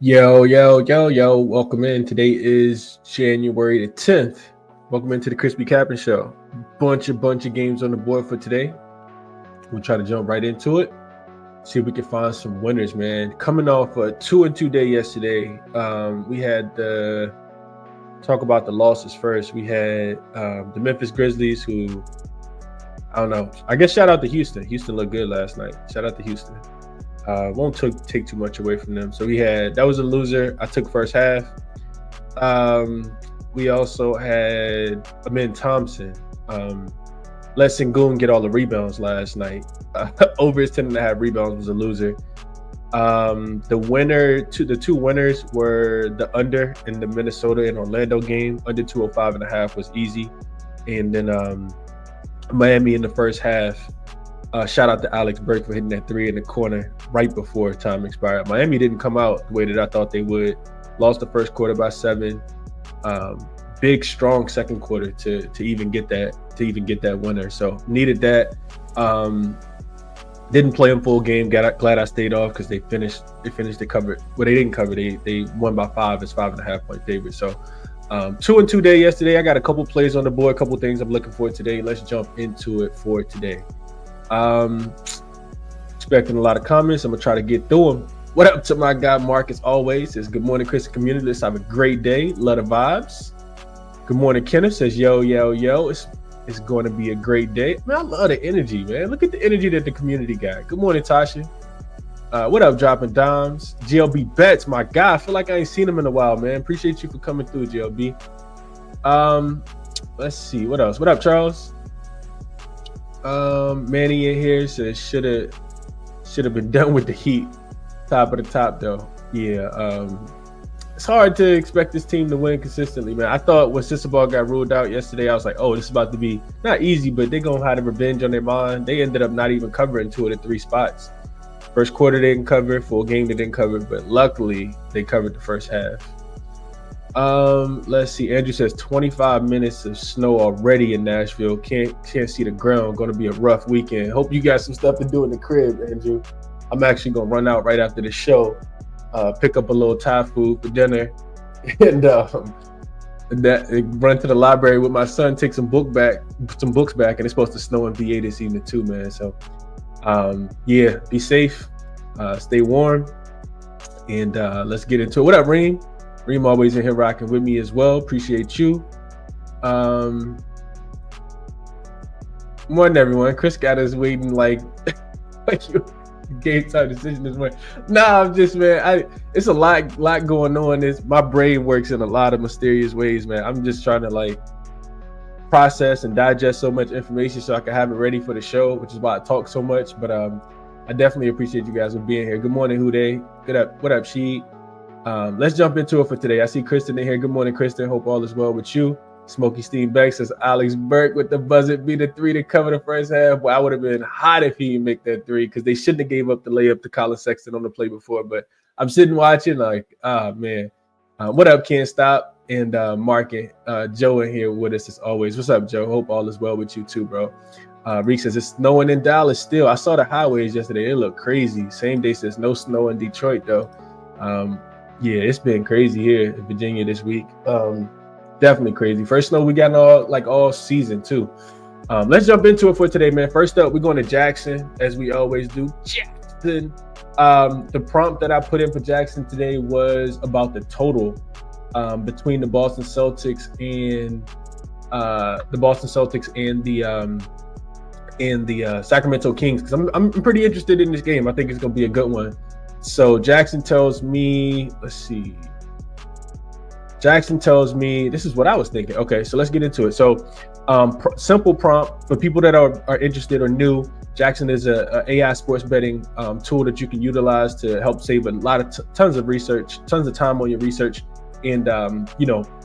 Yo. Welcome in. Today is January the 10th. Welcome into the ChrisBeCappinn Show. Bunch of games on the board for today. We'll try to jump right into it. See if we can find some winners, man. Coming off a 2-2 day yesterday, we had the talk about the losses first. We had the Memphis Grizzlies, who, I don't know. I guess shout out to Houston. Houston looked good last night. Shout out to Houston. Won't take too much away from them. So that was a loser. I took first half. We also had Amin Thompson. Let Sengun get all the rebounds last night. Over his 10.5 rebounds was a loser. The two winners were the under in the Minnesota and Orlando game. Under 205.5 was easy. And then Miami in the first half. Shout out to Alex Burke for hitting that three in the corner right before time expired. Miami didn't come out the way that I thought they would. Lost the first quarter by 7. Big, strong second quarter to even get that winner. So needed that. Didn't play in full game. Glad I stayed off because they finished the cover. Well, they didn't cover. They won by 5 as 5.5 point favorite. So 2-2 day yesterday. I got a couple plays on the board. A couple things I'm looking for today. Let's jump into it for today. Expecting a lot of comments. I'm gonna try to get through them. What up to my guy Mark? As always, says good morning, Chris Community. Let's have a great day. Lot of vibes. Good morning, Kenneth says yo. It's going to be a great day. Man, I love the energy, man. Look at the energy that the community got. Good morning, Tasha. What up, dropping dimes? GLB Bets, my guy. I feel like I ain't seen him in a while, man. Appreciate you for coming through, GLB. Let's see what else. What up, Charles? Manny in here says should have been done with the Heat. Top of the top though. Yeah. It's hard to expect this team to win consistently, man. I thought when Cristobal got ruled out yesterday, I was like, oh, this is about to be not easy, but they're gonna have the revenge on their mind. They ended up not even covering 2 of the 3 spots. First quarter they didn't cover, full game they didn't cover, but luckily they covered the first half. Let's see. Andrew says 25 minutes of snow already in Nashville. Can't see the ground. Going to be a rough weekend. Hope you got some stuff to do in the crib, Andrew. I'm actually gonna run out right after the show, pick up a little Thai food for dinner, and run to the library with my son, take some books back, and it's supposed to snow in VA this evening too, man. So, yeah, be safe, stay warm, and let's get into it. What up, Reem? Reem always in here rocking with me as well. Appreciate you. Morning, everyone. Chris got us waiting like you. Game time decision this morning. Nah, I'm just, man. It's a lot going on. My brain works in a lot of mysterious ways, man. I'm just trying to process and digest so much information so I can have it ready for the show, which is why I talk so much. But I definitely appreciate you guys for being here. Good morning, Huday. What up, Sheed? Let's jump into it for today. I see Kristen in here. Good morning, Kristen. Hope all is well with you. Smoky Steam Beck says Alex Burke with the buzzer beater 3 to cover the first half. Well, I would have been hot if he didn't make that 3 because they shouldn't have gave up the layup to Colin Sexton on the play before. But I'm sitting watching like, man. What up, Can't Stop? And Mark and Joe in here with us as always. What's up, Joe? Hope all is well with you too, bro. Reek says it's snowing in Dallas still. I saw the highways yesterday. It looked crazy. Same day says no snow in Detroit though. Yeah, it's been crazy here in Virginia this week. Definitely crazy. First snow we got all season too. Let's jump into it for today, man. First up, we're going to jaXon as we always do. jaXon. The prompt that I put in for jaXon today was about the total between the Boston Celtics and the Sacramento Kings, because I'm pretty interested in this game. I think it's going to be a good one. So jaXon tells me, let's see. jaXon tells me, this is what I was thinking. Okay, so let's get into it. So simple prompt for people that are interested or new. jaXon is a AI sports betting tool that you can utilize to help save a lot of tons of research, tons of time on your research, and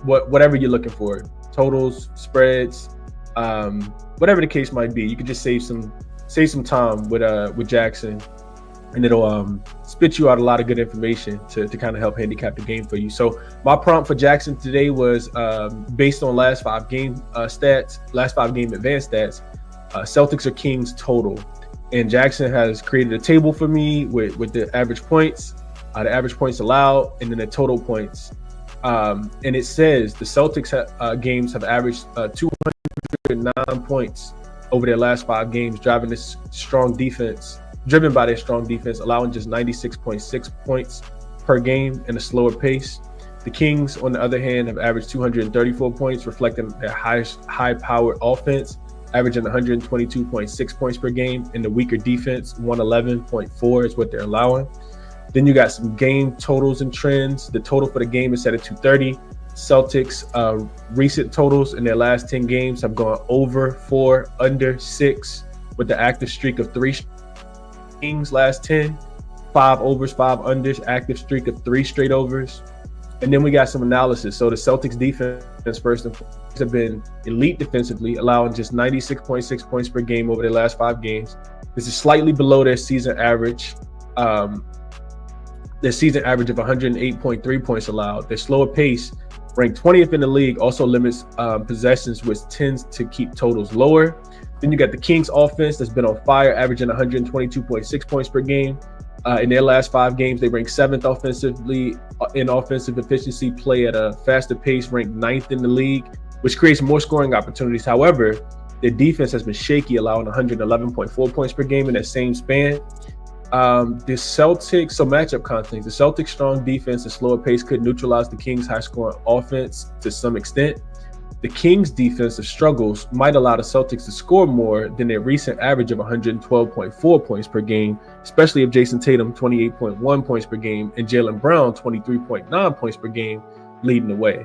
whatever you're looking for, totals, spreads, whatever the case might be. You can just save some time with jaXon, and it'll spit you out a lot of good information to kind of help handicap the game for you. So my prompt for jaXon today was based on last 5 game advanced stats, Celtics or Kings total. And jaXon has created a table for me with the average points, the average points allowed, and then the total points. And it says the Celtics games have averaged 209 points over their last 5 games, driven by their strong defense, allowing just 96.6 points per game in a slower pace. The Kings, on the other hand, have averaged 234 points, reflecting their high-powered offense, averaging 122.6 points per game, and the weaker defense, 111.4 is what they're allowing. Then you got some game totals and trends. The total for the game is set at 230. Celtics recent totals in their last 10 games have gone over 4, under 6, with the active streak of 3. Kings last 10, 5 overs, 5 unders, active streak of 3 straight overs. And then we got some analysis. So the Celtics defense, first and foremost, have been elite defensively, allowing just 96.6 points per game over their last 5 games. This is slightly below their season average. Their season average of 108.3 points allowed. Their slower pace, ranked 20th in the league, also limits possessions, which tends to keep totals lower. Then you got the Kings offense that's been on fire, averaging 122.6 points per game. In their last 5 games, they ranked 7th offensively in offensive efficiency, play at a faster pace, ranked 9th in the league, which creates more scoring opportunities. However, their defense has been shaky, allowing 111.4 points per game in that same span. The Celtics, so matchup context, the Celtics' strong defense and slower pace could neutralize the Kings' high-scoring offense to some extent. The Kings' defensive struggles might allow the Celtics to score more than their recent average of 112.4 points per game, especially if Jason Tatum 28.1 points per game and Jaylen Brown 23.9 points per game leading the way.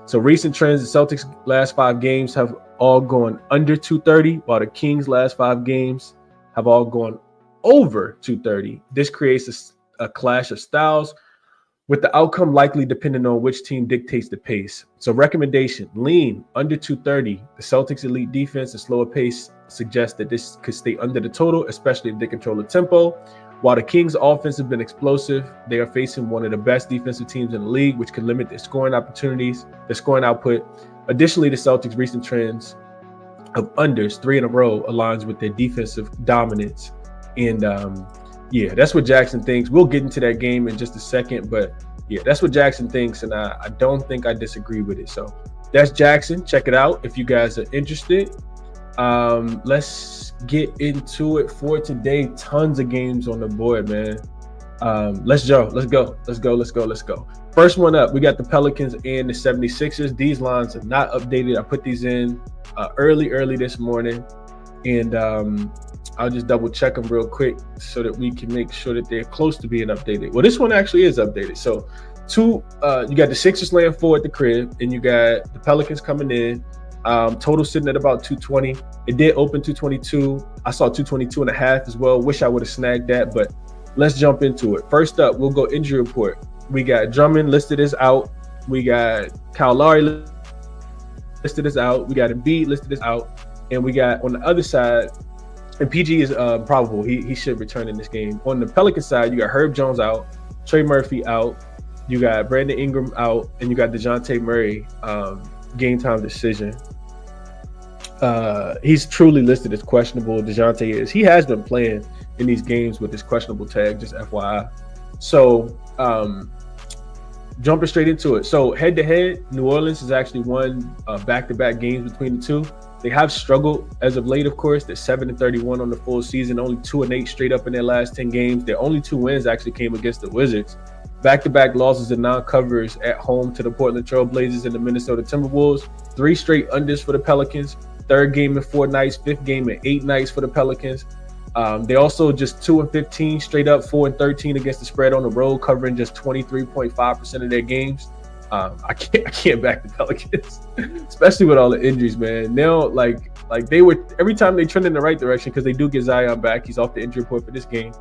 So recent trends, the Celtics' last 5 games have all gone under 230, while the Kings' last 5 games have all gone over 230. This creates a clash of styles, with the outcome likely depending on which team dictates the pace. So recommendation, lean under 230. The Celtics' elite defense and slower pace suggest that this could stay under the total, especially if they control the tempo. While the Kings' offense has been explosive, they are facing one of the best defensive teams in the league, which could limit their scoring opportunities, their scoring output. Additionally, the Celtics' recent trends of unders 3 in a row aligns with their defensive dominance. And yeah, that's what jaXon thinks. We'll get into that game in just a second, but yeah, that's what jaXon thinks, and I don't think I disagree with it. So that's jaXon. Check it out if you guys are interested. Let's get into it for today. Tons of games on the board, man. Let's go. First one up, we got the Pelicans and the 76ers. These lines are not updated. I put these in early this morning, and I'll just double check them real quick so that we can make sure that they're close to being updated. Well, this one actually is updated. So you got the Sixers laying 4 at the crib, and you got the Pelicans coming in. Total sitting at about 220. It did open 222. I saw 222 and a half as well. Wish I would have snagged that, but let's jump into it. First up, we'll go injury report. We got Drummond listed as out. We got Kyle Lowry listed as out. We got Embiid listed as out. And we got on the other side, and PG is probable. He should return in this game. On the Pelican side, you got Herb Jones out, Trey Murphy out, you got Brandon Ingram out, and you got DeJounte Murray game time decision. He's truly listed as questionable. DeJounte is. He has been playing in these games with this questionable tag, just FYI. So jumping straight into it. So head-to-head, New Orleans has actually won back-to-back games between the two. They have struggled as of late, of course. They're 7-31 on the full season, only 2-8 straight up in their last 10 games. Their only 2 wins actually came against the Wizards. Back-to-back losses and non-covers at home to the Portland Trail Blazers and the Minnesota Timberwolves. 3 straight unders for the Pelicans. 3rd game in 4 nights, 5th game in 8 nights for the Pelicans. They also just 2-15 straight up, 4-13 against the spread on the road, covering just 23.5% of their games. I can't back the Pelicans, especially with all the injuries, man. Now, like they were every time they trend in the right direction, because they do get Zion back. He's off the injury report for this game.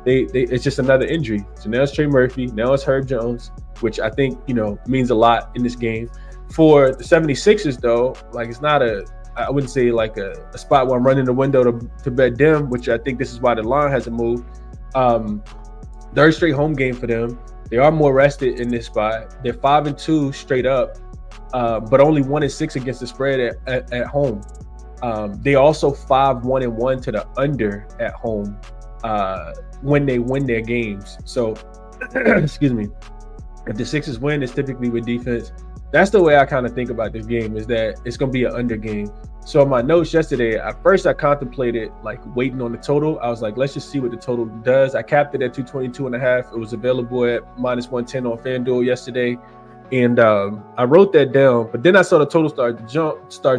It's just another injury. So now it's Trey Murphy. Now it's Herb Jones, which I think means a lot in this game. For the 76ers, though, like it's not I wouldn't say like a spot where I'm running the window to bet them, which I think this is why the line hasn't moved. 3rd straight home game for them. They are more rested in this spot. They're 5-2 straight up, but only 1-6 against the spread at home. They also 5-1-1 to the under at home when they win their games. So excuse me, if the Sixers win, it's typically with defense. That's the way I kind of think about this game, is that it's going to be an under game. So in my notes yesterday, at first I contemplated like waiting on the total. I was like, let's just see what the total does. I capped it at 222.5. It was available at -110 on FanDuel yesterday. And I wrote that down, but then I saw the total start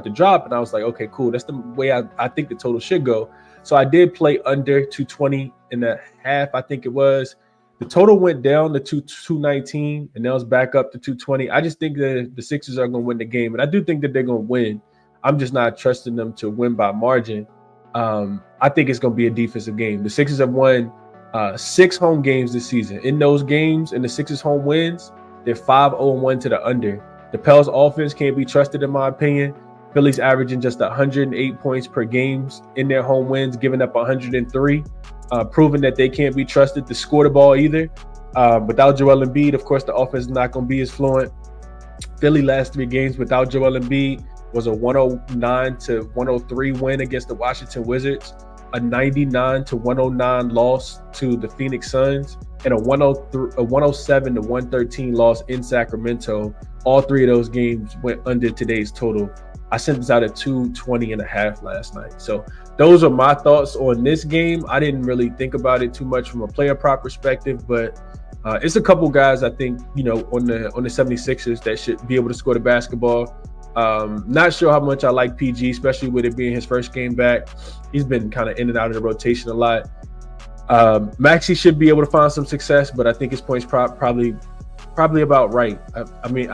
to drop, and I was like, okay, cool. That's the way I think the total should go. So I did play under 220.5, I think it was. The total went down to 219, and now it's back up to 220. I just think that the Sixers are going to win the game, and I do think that they're going to win. I'm just not trusting them to win by margin. I think it's going to be a defensive game. The Sixers have won 6 home games this season. In those games, in the Sixers' home wins, they're 5-0-1 to the under. The Pels offense can't be trusted, in my opinion. Philly's averaging just 108 points per game in their home wins, giving up 103, proving that they can't be trusted to score the ball either. Without Joel Embiid, of course, the offense is not going to be as fluent. Philly last 3 games without Joel Embiid was a 109-103 win against the Washington Wizards, a 99-109 loss to the Phoenix Suns, and a 107-113 loss in Sacramento. All 3 of those games went under today's total. I sent this out at 220.5 last night. So those are my thoughts on this game. I didn't really think about it too much from a player prop perspective, but it's a couple guys I think, on the 76ers that should be able to score the basketball. Not sure how much I like PG, especially with it being his first game back. He's been kind of in and out of the rotation a lot. Maxey should be able to find some success, but I think his points prop probably about right.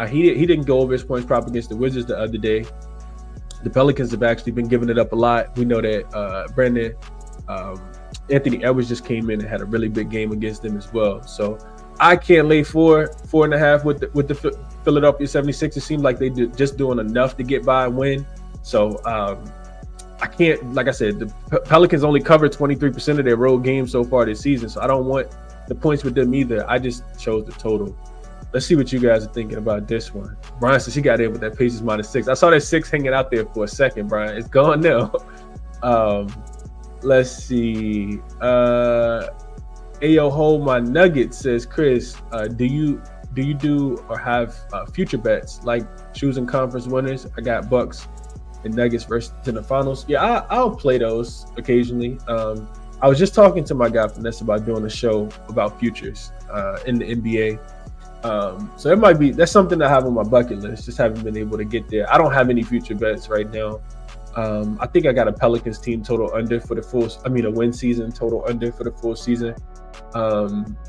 He didn't go over his points prop against the Wizards the other day. The Pelicans have actually been giving it up a lot. We know that Anthony Edwards just came in and had a really big game against them as well. So I can't lay 4.5 with the Philadelphia 76ers. It seems like they just doing enough to get by and win. So I can't, like I said, the Pelicans only covered 23% of their road games so far this season. So I don't want the points with them either. I just chose the total. Let's see what you guys are thinking about this one. Brian says he got in with that Pacers -6. I saw that 6 hanging out there for a second, Brian. It's gone now. Let's see. Ayo Ho, my Nugget says, Chris, do you do or have future bets like choosing conference winners? I got Bucks and Nuggets versus to the finals. Yeah, I'll play those occasionally. I was just talking to my guy Vanessa about doing a show about futures in the NBA. So that's something I have on my bucket list. Just haven't been able to get there. I don't have any future bets right now. I think I got a Pelicans team total under for a win season total under for the full season.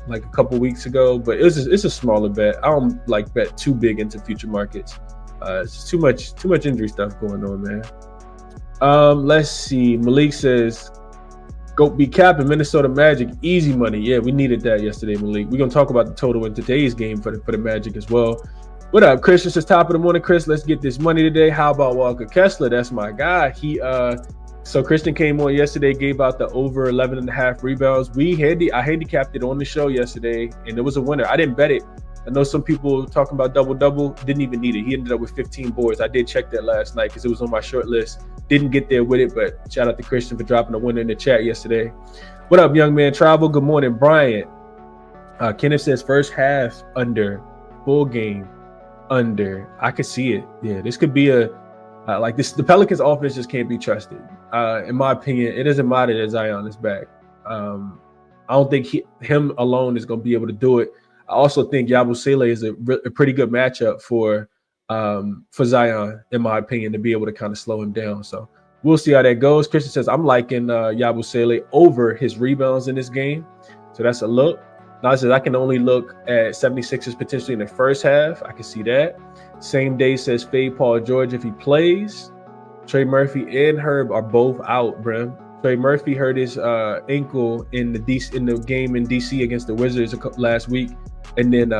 Like a couple weeks ago, but it's a smaller bet. I don't like bet too big into future markets. It's just too much injury stuff going on, man. Let's see. Malik says, ChrisBeCappinn Minnesota Magic, easy money. Yeah, we needed that yesterday, Malik. We're gonna talk about the total in today's game for the Magic as well. What up, Chris? This is top of the morning, Chris. Let's get this money today. How about Walker Kessler? That's my guy. So Christian came on yesterday, gave out the over 11.5 rebounds. I handicapped it on the show yesterday, and it was a winner. I didn't bet it. I know some people talking about double-double, didn't even need it. He ended up with 15 boards. I did check that last night because it was on my short list. Didn't get there with it, but shout out to Christian for dropping a winner in the chat yesterday. What up, young man? Travel. Good morning, Brian. Kenneth says first half under, full game under. I could see it. Yeah, this could be like this. The Pelicans offense just can't be trusted. In my opinion, it doesn't matter that Zion is back. I don't think him alone is going to be able to do it. I also think Yabusele is a pretty good matchup for Zion, in my opinion, to be able to kind of slow him down. So we'll see how that goes. Christian says, I'm liking Yabusele over his rebounds in this game. So that's a look. Now says, I can only look at 76ers potentially in the first half. I can see that. Same day says, fade Paul George if he plays. Trey Murphy and Herb are both out, bro. Trey Murphy hurt his ankle in the game in DC against the Wizards last week. And then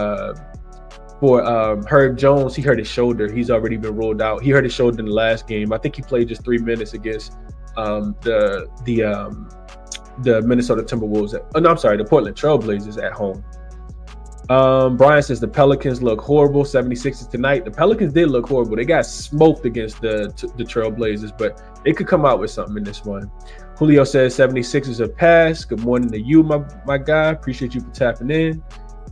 for Herb Jones, he hurt his shoulder. He's already been ruled out. He hurt his shoulder in the last game. I think he played just 3 minutes against the Minnesota Timberwolves. The Portland Trailblazers at home. Brian says the Pelicans look horrible. 76ers tonight. The Pelicans did look horrible. They got smoked against the Trailblazers, but they could come out with something in this one. Julio says 76ers are passed. Good morning to you, my guy. Appreciate you for tapping in.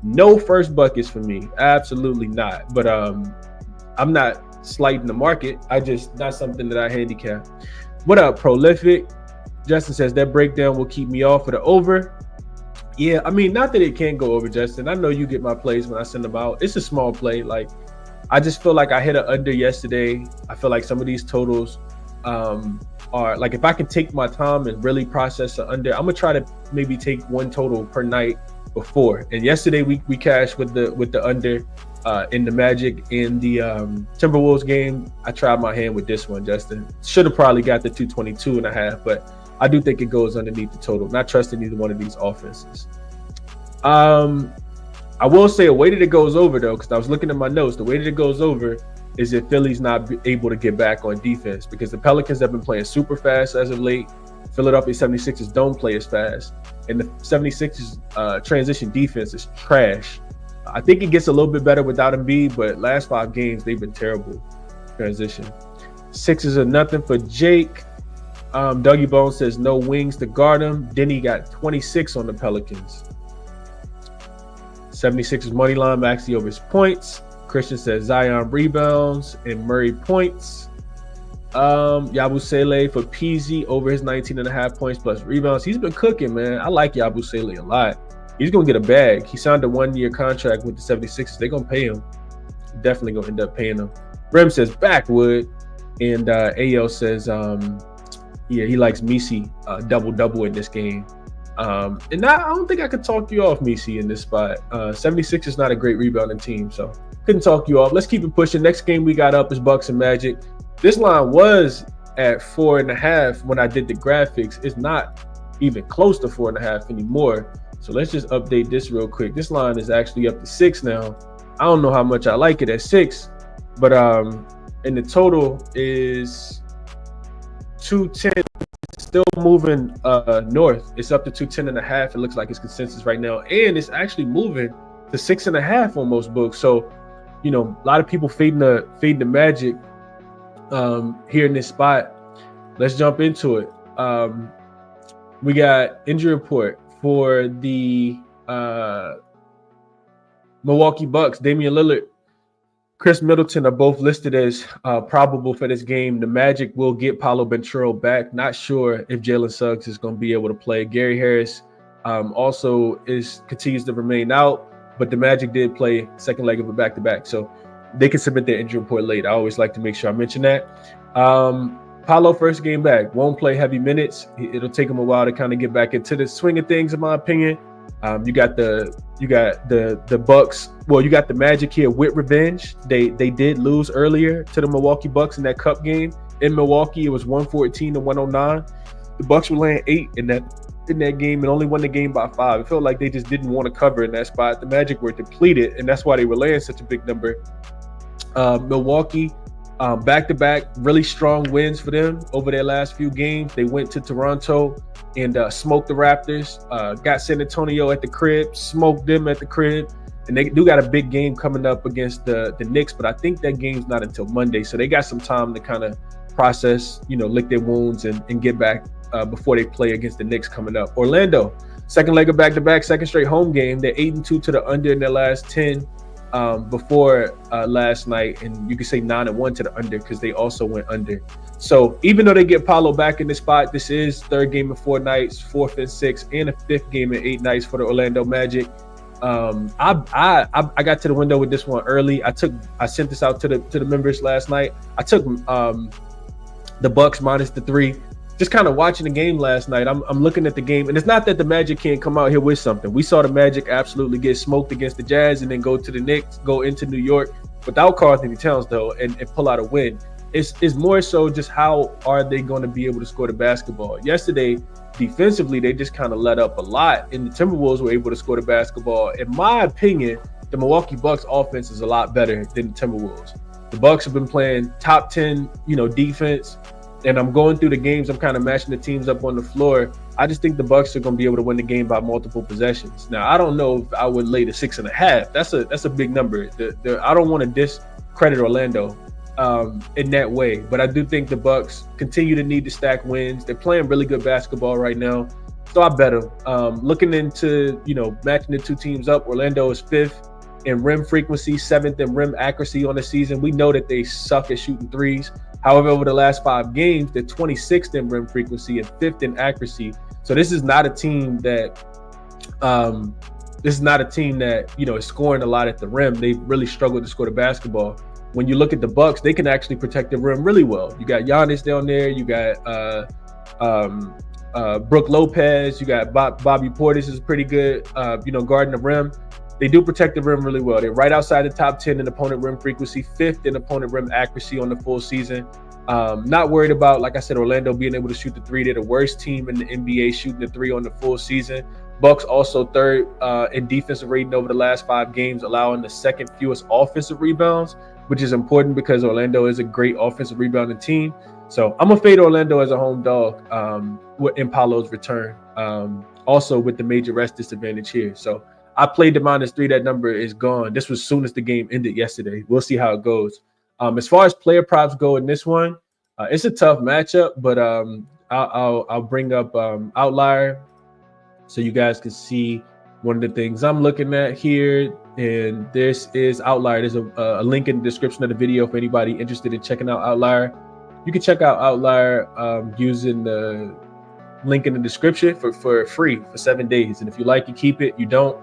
No first buckets for me. Absolutely not. But I'm not slighting the market. I just not something that I handicap. What up, Prolific? Justin says that breakdown will keep me off for the over. Yeah, I mean, not that it can't go over, Justin. I know you get my plays when I send them out. It's a small play. Like, I just feel like I hit an under yesterday. I feel like some of these totals are like, if I can take my time and really process the under, I'm gonna try to maybe take one total per night before. And yesterday we cashed with the under in the Magic in the Timberwolves game. I tried my hand with this one, Justin. Should have probably got the 222.5, but I do think it goes underneath the total. Not trusting either one of these offenses. I will say a way that it goes over, though, because I was looking at my notes. The way that it goes over is if Philly's not able to get back on defense, because the Pelicans have been playing super fast as of late. Philadelphia 76ers don't play as fast, and the 76ers transition defense is trash. I think it gets a little bit better without Embiid, but last 5 games, they've been terrible transition. Sixers are nothing for Jake. Dougie Bones says no wings to guard him. Denny got 26 on the Pelicans. 76ers money line, Maxey over his points. Christian says Zion rebounds and Murray points. Yabusele for PZ over his 19.5 points plus rebounds. He's been cooking, man. I like Yabusele a lot. He's going to get a bag. He signed a 1-year contract with the 76ers. They're going to pay him. Definitely going to end up paying him. Rem says backwood. And AL says, yeah, he likes Misi double-double in this game. And I don't think I could talk you off, Misi, in this spot. 76 is not a great rebounding team, so couldn't talk you off. Let's keep it pushing. Next game we got up is Bucks and Magic. This line was at 4.5 when I did the graphics. It's not even close to 4.5 anymore. So let's just update this real quick. This line is actually up to 6 now. I don't know how much I like it at 6, but and the total is 210. Still moving north. It's up to 210.5. It looks like it's consensus right now, and it's actually moving to 6.5 on most books. So, you know, a lot of people fading the Magic here in this spot. Let's jump into it. We got injury report for the Milwaukee Bucks. Damian Lillard, Chris Middleton are both listed as probable for this game. The Magic will get Paolo Banchero back. Not sure if Jalen Suggs is going to be able to play. Gary Harris also continues to remain out, but the Magic did play second leg of a back-to-back, so they can submit their injury report late. I always like to make sure I mention that. Paolo first game back, won't play heavy minutes. It'll take him a while to kind of get back into the swing of things, in my opinion. You got the Bucks. Well, you got the Magic here with revenge. They did lose earlier to the Milwaukee Bucks in that Cup game in Milwaukee. It was 114-109. The Bucks were laying 8 in that game and only won the game by 5. It felt like they just didn't want to cover in that spot. The Magic were depleted, and that's why they were laying such a big number. Milwaukee, back-to-back, really strong wins for them over their last few games. They went to Toronto and smoked the Raptors, got San Antonio at the crib, smoked them at the crib, and they do got a big game coming up against the Knicks, but I think that game's not until Monday, so they got some time to kind of process, lick their wounds and get back before they play against the Knicks coming up. Orlando, second leg of back-to-back, second straight home game. They're 8-2 to the under in their last 10 before last night, and you could say 9-1 to the under because they also went under. So even though they get Paolo back in this spot, this is third game in 4 nights, fourth and 6, and a fifth game in 8 nights for the Orlando Magic. I got to the window with this one early. I sent this out to the members last night. I took the Bucks minus the 3. Just kind of watching the game last night. I'm looking at the game, and it's not that the Magic can't come out here with something. We saw the Magic absolutely get smoked against the Jazz and then go to the Knicks, go into New York without Karl Anthony Towns though, and pull out a win. It's more so just how are they going to be able to score the basketball. Yesterday, defensively, they just kind of let up a lot, and the Timberwolves were able to score the basketball. In my opinion, the Milwaukee Bucks offense is a lot better than the Timberwolves. The Bucks have been playing top 10, defense. And I'm going through the games. I'm kind of matching the teams up on the floor. I just think the Bucks are going to be able to win the game by multiple possessions. Now, I don't know if I would lay the 6.5. That's a big number. I don't want to discredit Orlando in that way, but I do think the Bucks continue to need to stack wins. They're playing really good basketball right now. So I bet him. Looking into, matching the two teams up, Orlando is 5th in rim frequency, 7th in rim accuracy on the season. We know that they suck at shooting threes. However, over the last 5 games, they're 26th in rim frequency and 5th in accuracy. So this is not a team that is scoring a lot at the rim. They really struggled to score the basketball. When you look at the Bucks, they can actually protect the rim really well. You got Giannis down there. You got Brook Lopez. You got Bobby Portis is pretty good, guarding the rim. They do protect the rim really well. They're right outside the top 10 in opponent rim frequency, 5th in opponent rim accuracy on the full season. Not worried about, like I said, Orlando being able to shoot the three. They're the worst team in the NBA shooting the three on the full season. Bucks also 3rd in defensive rating over the last 5 games, allowing the 2nd fewest offensive rebounds, which is important because Orlando is a great offensive rebounding team. So I'm going to fade Orlando as a home dog in Paolo's return, also with the major rest disadvantage here. So I played the -3. That number is gone. This was soon as the game ended yesterday. We'll see how it goes. As far as player props go in this one, it's a tough matchup, but I'll bring up Outlier so you guys can see one of the things I'm looking at here. And this is Outlier. There's a link in the description of the video for anybody interested in checking out Outlier. You can check out Outlier using the link in the description for free for 7 days. And if you like it, keep it. You don't,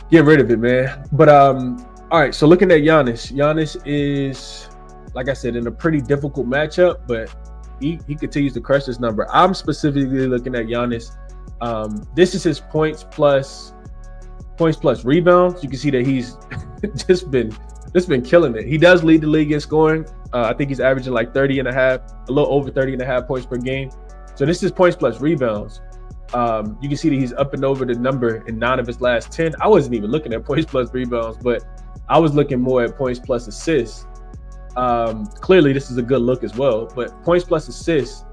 get rid of it, man. But all right, so looking at Giannis is, like I said, in a pretty difficult matchup, but he continues to crush this number. I'm specifically looking at Giannis. This is his points plus rebounds. You can see that he's just been killing it. He does lead the league in scoring. I think he's averaging like 30.5, a little over 30.5 points per game. So this is points plus rebounds. You can see that he's up and over the number in 9 of his last 10. I wasn't even looking at points plus rebounds, but I was looking more at points plus assists. Clearly, this is a good look as well, but points plus assists,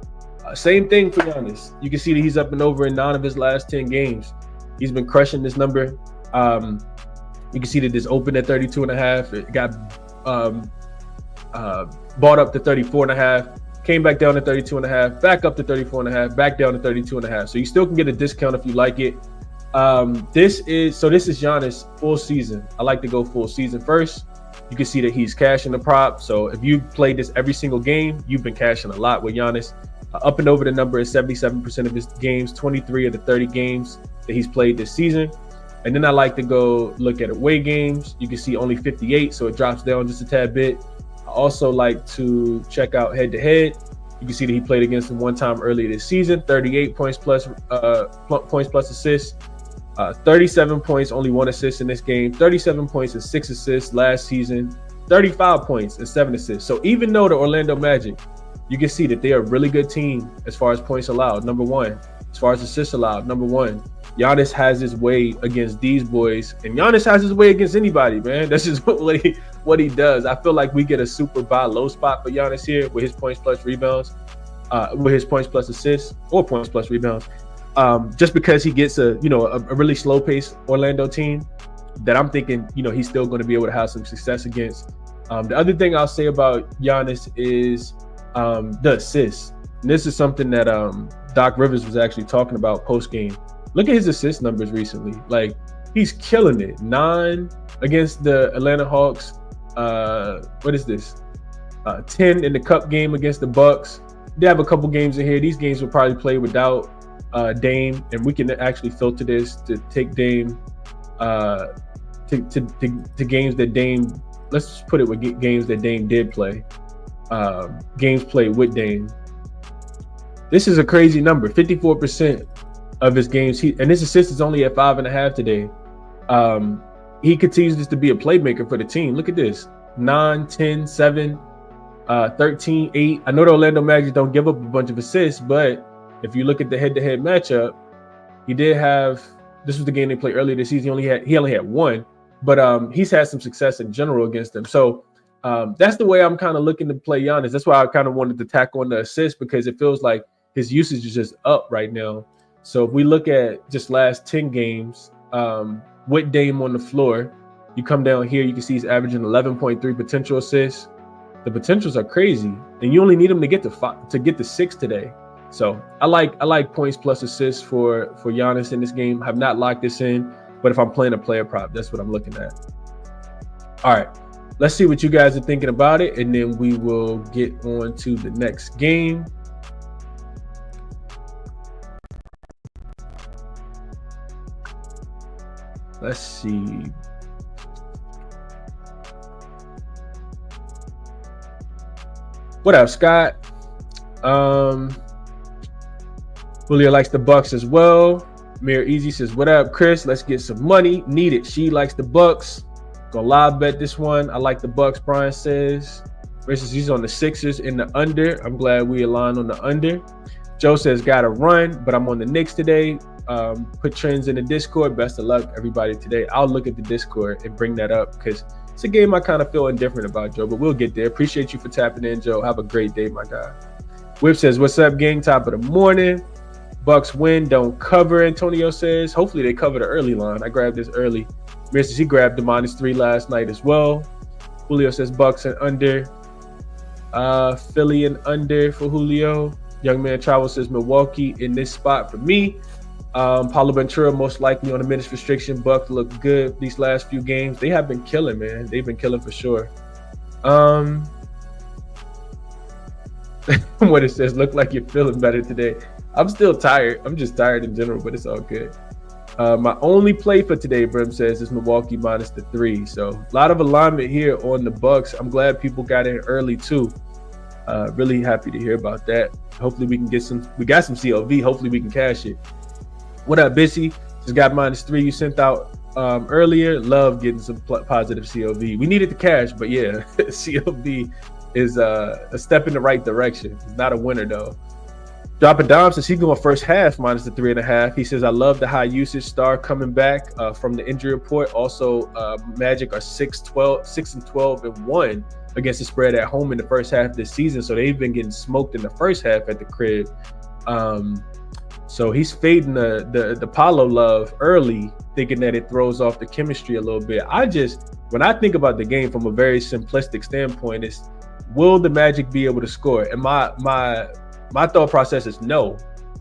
same thing for Giannis. You can see that he's up and over in 9 of his last 10 games. He's been crushing this number. You can see that this opened at 32.5. It got bought up to 34.5. Came back down to 32.5, back up to 34.5, back down to 32.5. So you still can get a discount if you like it. This is Giannis full season. I like to go full season first. You can see that he's cashing the prop. So if you played this every single game, you've been cashing a lot with Giannis. Up and over the number is 77% of his games, 23 of the 30 games that he's played this season. And then I like to go look at away games. You can see only 58, so it drops down just a tad bit. I also like to check out head-to-head. You can see that he played against him one time earlier this season, 38 points plus assists, 37 points, only 1 assist in this game, 37 points and 6 assists last season, 35 points and 7 assists. So even though the Orlando Magic, you can see that they are a really good team as far as points allowed, number 1. As far as assists allowed, number 1. Giannis has his way against these boys, and Giannis has his way against anybody, man. That's just what he does. I feel like we get a super buy low spot for Giannis here with his points plus rebounds, with his points plus assists or points plus rebounds, just because he gets a really slow paced Orlando team that I'm thinking he's still going to be able to have some success against. The other thing I'll say about Giannis is the assists. And this is something that Doc Rivers was actually talking about post game. Look at his assist numbers recently. Like, he's killing it. 9 against the Atlanta Hawks. What is this? 10 in the Cup game against the Bucks. They have a couple games in here. These games will probably play without Dame, and we can actually filter this to take Dame to games that Dame. Let's just put it with games that Dame did play. Games played with Dame. This is a crazy number. 54% of his games, and his assist is only at 5.5 today. He continues to be a playmaker for the team. Look at this: 9, 10, 7, 13, 8. I know the Orlando Magic don't give up a bunch of assists, but if you look at the head-to-head matchup, he did have. This was the game they played earlier this season. He only had 1, but he's had some success in general against them. So that's the way I'm kind of looking to play Giannis. That's why I kind of wanted to tack on the assist, because it feels like his usage is just up right now. So if we look at just last 10 games with Dame on the floor, you come down here, you can see he's averaging 11.3 potential assists. The potentials are crazy, and you only need him to get to 6 today. So I like points plus assists for Giannis in this game. Have not locked this in, but if I'm playing a player prop, that's what I'm looking at. All right, let's see what you guys are thinking about it, and then we will get on to the next game. Let's see. What up, Scott? Julio likes the Bucks as well. Mir Easy says, what up, Chris? Let's get some money. Need it. She likes the Bucks. Gonna live bet this one. I like the Bucks, Brian says. Versus he's on the Sixers in the under. I'm glad we aligned on the under. Joe says, gotta run, but I'm on the Knicks today. Put trends in the Discord. Best of luck, everybody, today. I'll look at the Discord and bring that up because it's a game I kind of feel indifferent about, Joe, but we'll get there. Appreciate you for tapping in, Joe. Have a great day, my guy. Whip says, what's up, gang? Top of the morning. Bucks win, don't cover, Antonio says. Hopefully they cover the early line. I grabbed this early. Mir says he grabbed the -3 last night as well. Julio says Bucks and under. Philly and under for Julio. Young Man Travel says Milwaukee in this spot for me. Paulo Ventura most likely on a minutes restriction. Bucks look good these last few games. They have been killing, man. They've been killing for sure. What it says, look like you're feeling better today. I'm still tired. I'm just tired in general, but it's all good. My only play for today, Brim says, is Milwaukee -3. So a lot of alignment here on the Bucks. I'm glad people got in early too. Really happy to hear about that. Hopefully we can get some. We got some CLV. Hopefully we can cash it. What up, Bissy? Just got -3 you sent out earlier. Love getting some positive CLV. We needed the cash, but yeah, CLV is a step in the right direction. It's not a winner though. Drop a Dime says he's going first half -3.5. He says, I love the high usage. Star coming back from the injury report. Also, Magic are 6-12-1 against the spread at home in the first half of this season. So they've been getting smoked in the first half at the crib. So he's fading the Paulo love early, thinking that it throws off the chemistry a little bit. When I think about the game from a very simplistic standpoint, is will the Magic be able to score? And my thought process is no,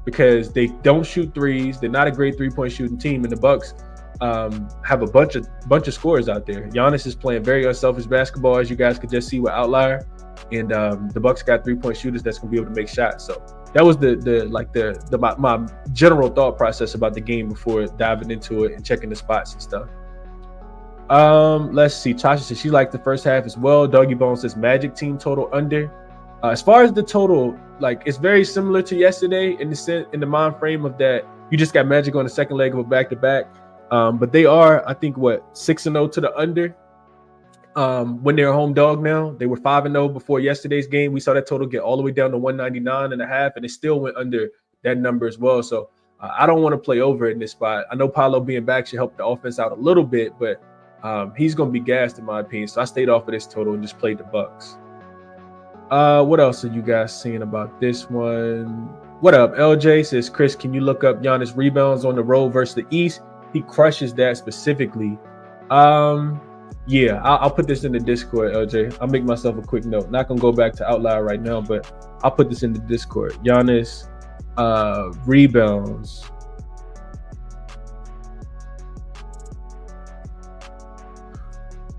because they don't shoot threes. They're not a great three-point shooting team, and the Bucks have a bunch of scorers out there. Giannis is playing very unselfish basketball, as you guys could just see with Outlier, and the Bucks got three-point shooters that's gonna be able to make shots. So that was my general thought process about the game before diving into it and checking the spots and stuff. Let's see. Tasha says she liked the first half as well. Doggy Bone says Magic team total under. As far as the total, it's very similar to yesterday in the mind frame of that you just got Magic on the second leg of a back-to-back. But they are, I think, 6-0 to the under. When they're a home dog now. They were 5-0 before yesterday's game. We saw that total get all the way down to 199.5, and it still went under that number as well. So I don't want to play over in this spot. I know Paulo being back should help the offense out a little bit, but he's going to be gassed in my opinion. So I stayed off of this total and just played the Bucks. What else are you guys seeing about this one? What up? LJ says, Chris, can you look up Giannis rebounds on the road versus the East? He crushes that specifically. Yeah, I'll put this in the Discord, LJ. I'll make myself a quick note. Not gonna go back to Outlier right now, but I'll put this in the Discord. Giannis rebounds.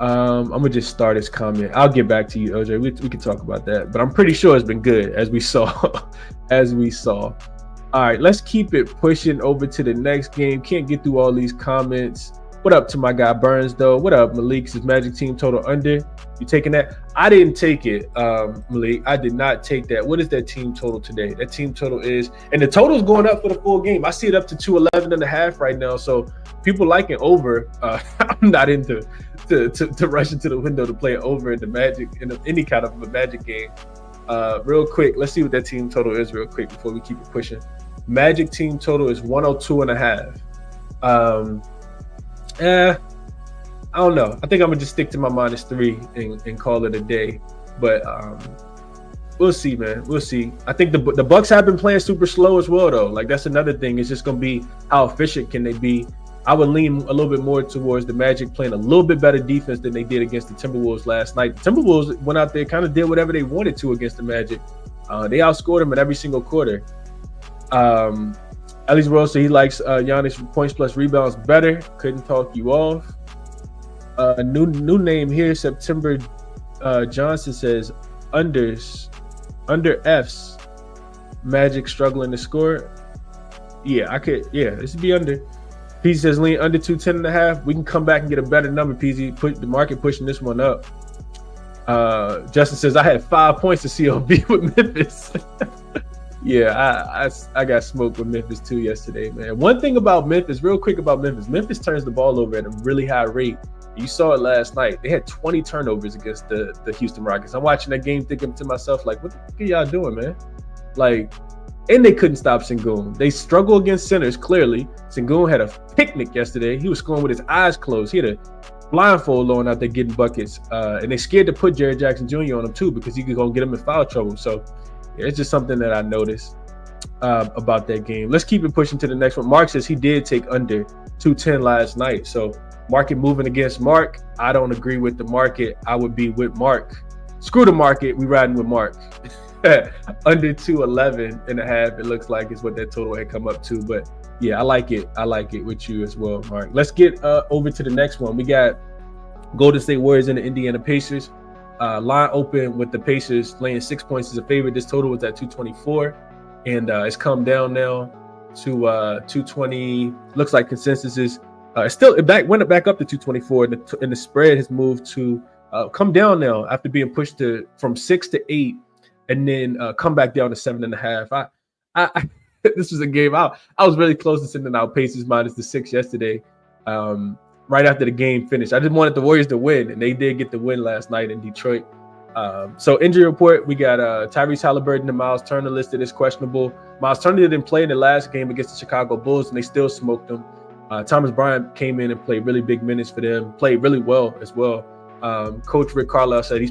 I'm gonna just start his comment. I'll get back to you, LJ. We can talk about that, but I'm pretty sure it's been good, as we saw. All right, let's keep it pushing over to the next game. Can't get through all these comments. What up to my guy Burns though? What up, Malik? Says Magic team total under. You taking that? I didn't take it, Malik. I did not take that. What is that team total today? That team total is, and the total is going up for the full game. I see it up to 211.5 right now. So people liking over. I'm not into to rush into the window to play over in the Magic in any kind of a Magic game. Real quick, let's see what that team total is real quick before we keep it pushing. Magic team total is 102.5. I don't know. I think I'm gonna just stick to my -3 and call it a day. But we'll see, man. We'll see. I think the Bucks have been playing super slow as well, though. That's another thing. It's just gonna be how efficient can they be. I would lean a little bit more towards the Magic playing a little bit better defense than they did against the Timberwolves last night. The Timberwolves went out there, kind of did whatever they wanted to against the Magic. They outscored them in every single quarter. Ellie's Rose, so he likes Giannis points plus rebounds better. Couldn't talk you off. New name here, September Johnson says under F's. Magic struggling to score. Yeah, I could. Yeah, this would be under. PZ says lean under 210.5. We can come back and get a better number. PZ put the market pushing this one up. Justin says I had 5 points to CLB with Memphis. Yeah, I got smoked with Memphis too yesterday, man. One thing about Memphis, real quick about Memphis turns the ball over at a really high rate. You saw it last night. They had 20 turnovers against the Houston Rockets. I'm watching that game thinking to myself, like, what the fuck are y'all doing, man? Like, and they couldn't stop Sengun. They struggle against centers, clearly. Sengun had a picnic yesterday. He was scoring with his eyes closed. He had a blindfold on out there getting buckets. And they scared to put Jared Jackson Jr. on him, too, because he could go get him in foul trouble. So, yeah, it's just something that I noticed about that game. Let's keep it pushing to the next one. Mark says he did take under 210 last night. So, market moving against Mark. I don't agree with the market. I would be with Mark. Screw the market. We riding with Mark. Under 211.5, it looks like is what that total had come up to. But yeah, I like it. I like it with you as well, Mark. Let's get over to the next one. We got Golden State Warriors and the Indiana Pacers. Line open with the Pacers laying 6 points as a favorite. This total was at 224, and it's come down now to 220. Looks like consensus is went back up to 224, and the spread has moved to come down now after being pushed from 6 to 8. And then come back down to 7.5. I this was a game I was really close to sending out Pacers minus the 6 yesterday. Right after the game finished, I just wanted the Warriors to win, and they did get the win last night in Detroit. So injury report: we got Tyrese Halliburton and Miles Turner listed as questionable. Miles Turner didn't play in the last game against the Chicago Bulls, and they still smoked them. Thomas Bryant came in and played really big minutes for them, played really well as well. Coach Rick Carlisle said he's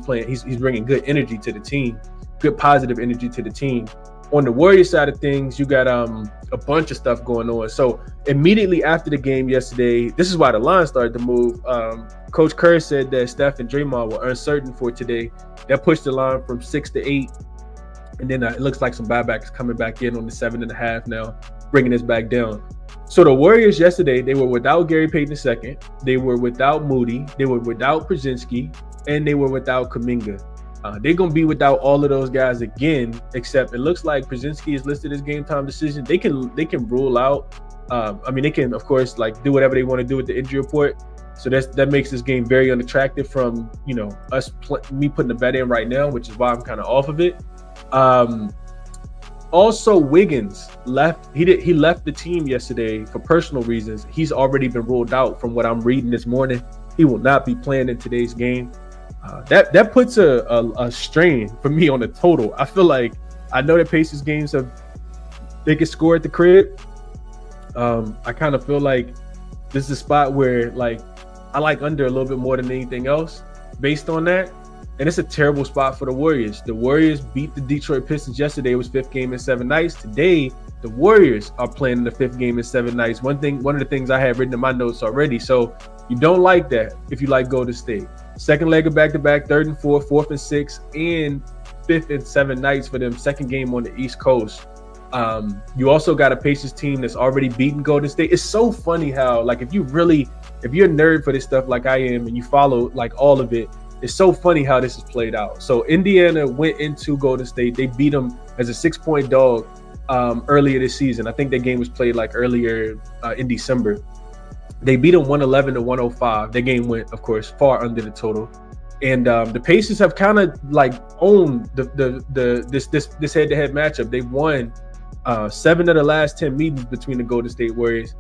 bringing good energy to the team. Good positive energy to the team. On the Warriors side of things, you got a bunch of stuff going on. So immediately after the game yesterday, this is why the line started to move. Coach Kerr said that Steph and Draymond were uncertain for today. That pushed the line from 6 to 8. And then it looks like some buybacks coming back in on the 7.5 now, bringing us back down. So the Warriors yesterday, they were without Gary Payton II. They were without Moody. They were without Brzezinski. And they were without Kuminga. They're going to be without all of those guys again, except it looks like Brzezinski is listed as game time decision. They can rule out. They can, of course, like do whatever they want to do with the injury report. So that makes this game very unattractive from, me putting the bet in right now, which is why I'm kind of off of it. Also, Wiggins left. He left the team yesterday for personal reasons. He's already been ruled out from what I'm reading this morning. He will not be playing in today's game. That puts a strain for me on the total. I feel like I know that Pacers games they can score at the crib. I kind of feel like this is a spot where like I like under a little bit more than anything else based on that. And it's a terrible spot for the Warriors. The Warriors beat the Detroit Pistons yesterday. It was 5th game in 7 nights. Today, the Warriors are playing in the 5th game in 7 nights. One of the things I had written in my notes already. So you don't like that if you like Golden State. Second leg of back-to-back, 3rd and 4th, 4th and 6th, and 5th and 7 nights for them. Second game on the East Coast. You also got a Pacers team that's already beaten Golden State. It's so funny how, like, if you're a nerd for this stuff like I am and you follow like all of it, it's so funny how this is played out. So Indiana went into Golden State. They beat them as a 6-point dog earlier this season. I think that game was played like earlier in December. They beat them 111-105. That game went, of course, far under the total. And the Pacers have kind of like owned this head-to-head matchup. They've won 7 of the last 10 meetings between the Golden State Warriors.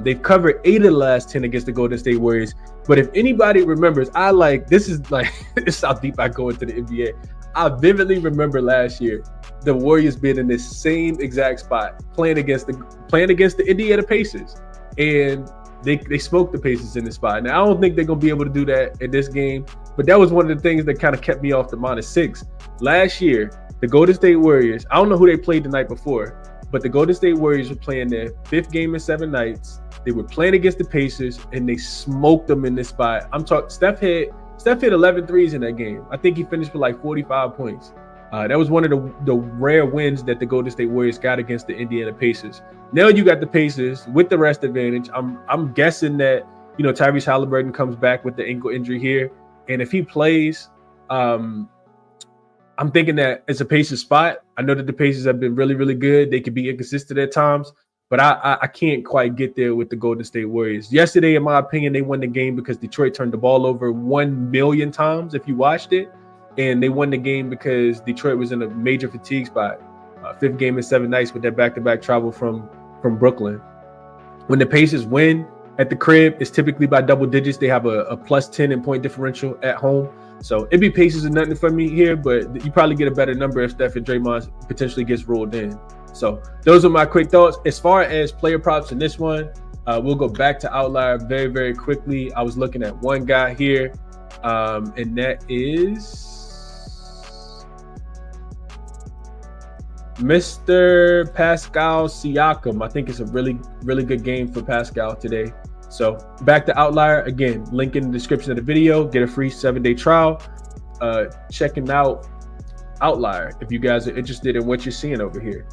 They've covered 8 of the last 10 against the Golden State Warriors. But if anybody remembers, this is how deep I go into the NBA. I vividly remember last year the Warriors being in this same exact spot, playing against the Indiana Pacers, and they smoked the Pacers in this spot. Now I don't think they're gonna be able to do that in this game, but that was one of the things that kind of kept me off the -6 last year. The Golden State Warriors, I don't know who they played the night before, but the Golden State Warriors were playing their 5th game in 7 nights. They were playing against the Pacers, and they smoked them in this spot. I'm talking Steph hit 11 threes in that game. I think he finished with like 45 points. That was one of the rare wins that the Golden State Warriors got against the Indiana Pacers. Now you got the Pacers with the rest advantage. I'm guessing that, you know, Tyrese Halliburton comes back with the ankle injury here, and if he plays, I'm thinking that it's a Pacers spot. I know that the Pacers have been really, really good. They can be inconsistent at times, but I can't quite get there with the Golden State Warriors. Yesterday, in my opinion, they won the game because Detroit turned the ball over 1 million times if you watched it. And they won the game because Detroit was in a major fatigue spot. 5th game in 7 nights with that back-to-back travel from Brooklyn. When the Pacers win at the crib, it's typically by double digits. They have a +10 in point differential at home. So it'd be Pacers and nothing for me here, but you probably get a better number if Steph and Draymond potentially gets ruled in. So those are my quick thoughts. As far as player props in this one, we'll go back to Outlier very, very quickly. I was looking at one guy here, and that is Mr. Pascal Siakam. I think it's a really, really good game for Pascal today. So back to Outlier. Again, link in the description of the video. Get a free 7-day trial. Checking out Outlier if you guys are interested in what you're seeing over here.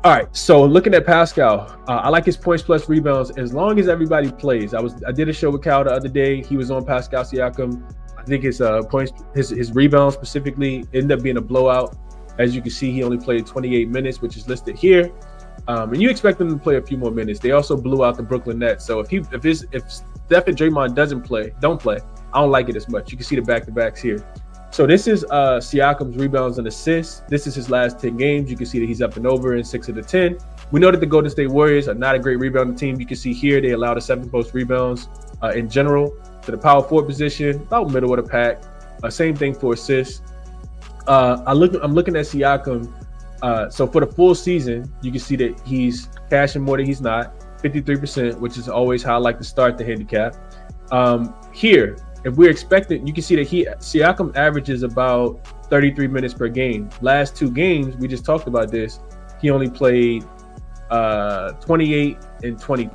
All right, so looking at Pascal, I like his points plus rebounds as long as everybody plays. I did a show with Cal the other day. He was on Pascal Siakam. I think his points, his rebounds specifically, ended up being a blowout. As you can see, he only played 28 minutes, which is listed here. And you expect him to play a few more minutes. They also blew out the Brooklyn Nets. So if Steph and Draymond don't play, I don't like it as much. You can see the back-to-backs here. So this is Siakam's rebounds and assists. This is his last 10 games. You can see that he's up and over in 6 of the 10. We know that the Golden State Warriors are not a great rebounding team. You can see here they allowed 7 post rebounds in general to the power forward position, about middle of the pack. Same thing for assists. I'm looking at Siakam. So for the full season, you can see that he's cashing more than he's not, 53%, which is always how I like to start the handicap. Here, if we're expecting, you can see that Siakam averages about 33 minutes per game. Last 2 games, we just talked about this, he only played 28 and 23.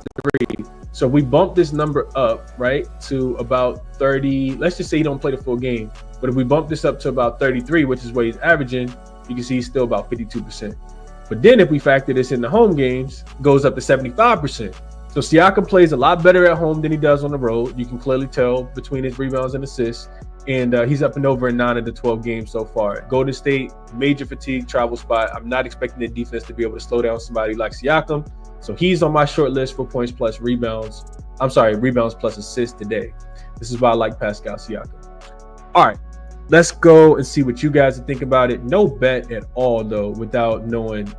So if we bump this number up, right, to about 30, let's just say he don't play the full game. But if we bump this up to about 33, which is what he's averaging, you can see he's still about 52%. But then if we factor this in the home games, goes up to 75%. So Siakam plays a lot better at home than he does on the road. You can clearly tell between his rebounds and assists. And he's up and over in 9 of the 12 games so far. Golden State, major fatigue, travel spot. I'm not expecting the defense to be able to slow down somebody like Siakam. So he's on my short list for points plus rebounds. Rebounds plus assists today. This is why I like Pascal Siakam. All right, let's go and see what you guys think about it. No bet at all, though, without knowing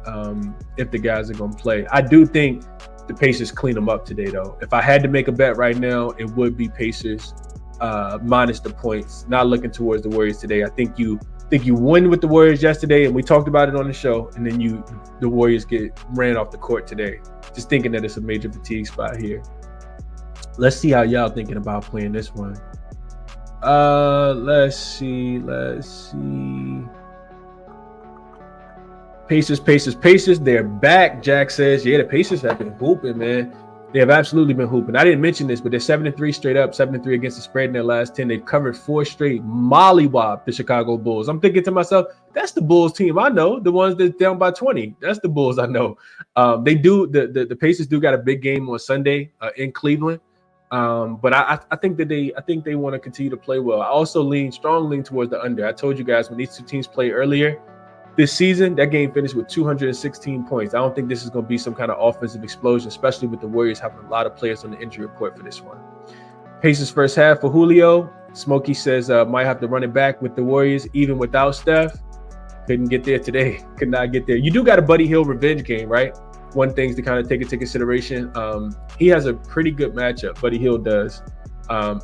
if the guys are going to play. I do think the Pacers clean them up today, though. If I had to make a bet right now, it would be Pacers minus the points. Not looking towards the Warriors today. I think you win with the Warriors yesterday, and we talked about it on the show, and then the Warriors get ran off the court today. Just thinking that it's a major fatigue spot here. Let's see how y'all thinking about playing this one. Let's see. Pacers. They're back. Jack says, yeah, the Pacers have been hooping, man. They have absolutely been hooping. I didn't mention this, but they're 7-3 straight up, 7-3 against the spread in their last 10. They've covered 4 straight mollywop the Chicago Bulls. I'm thinking to myself, that's the Bulls team I know, the ones that's down by 20. That's the Bulls I know. They do. The Pacers do got a big game on Sunday in Cleveland. But I think they want to continue to play well. I also strong lean towards the under. I told you guys when these two teams played earlier this season, that game finished with 216 points. I don't think this is going to be some kind of offensive explosion, especially with the Warriors having a lot of players on the injury report for this one. Pacers first half for Julio. Smokey says might have to run it back with the Warriors even without Steph. Couldn't get there today. Could not get there. You do got a Buddy Hield revenge game, right? One thing to kind of take into consideration. He has a pretty good matchup, Buddy Hield does,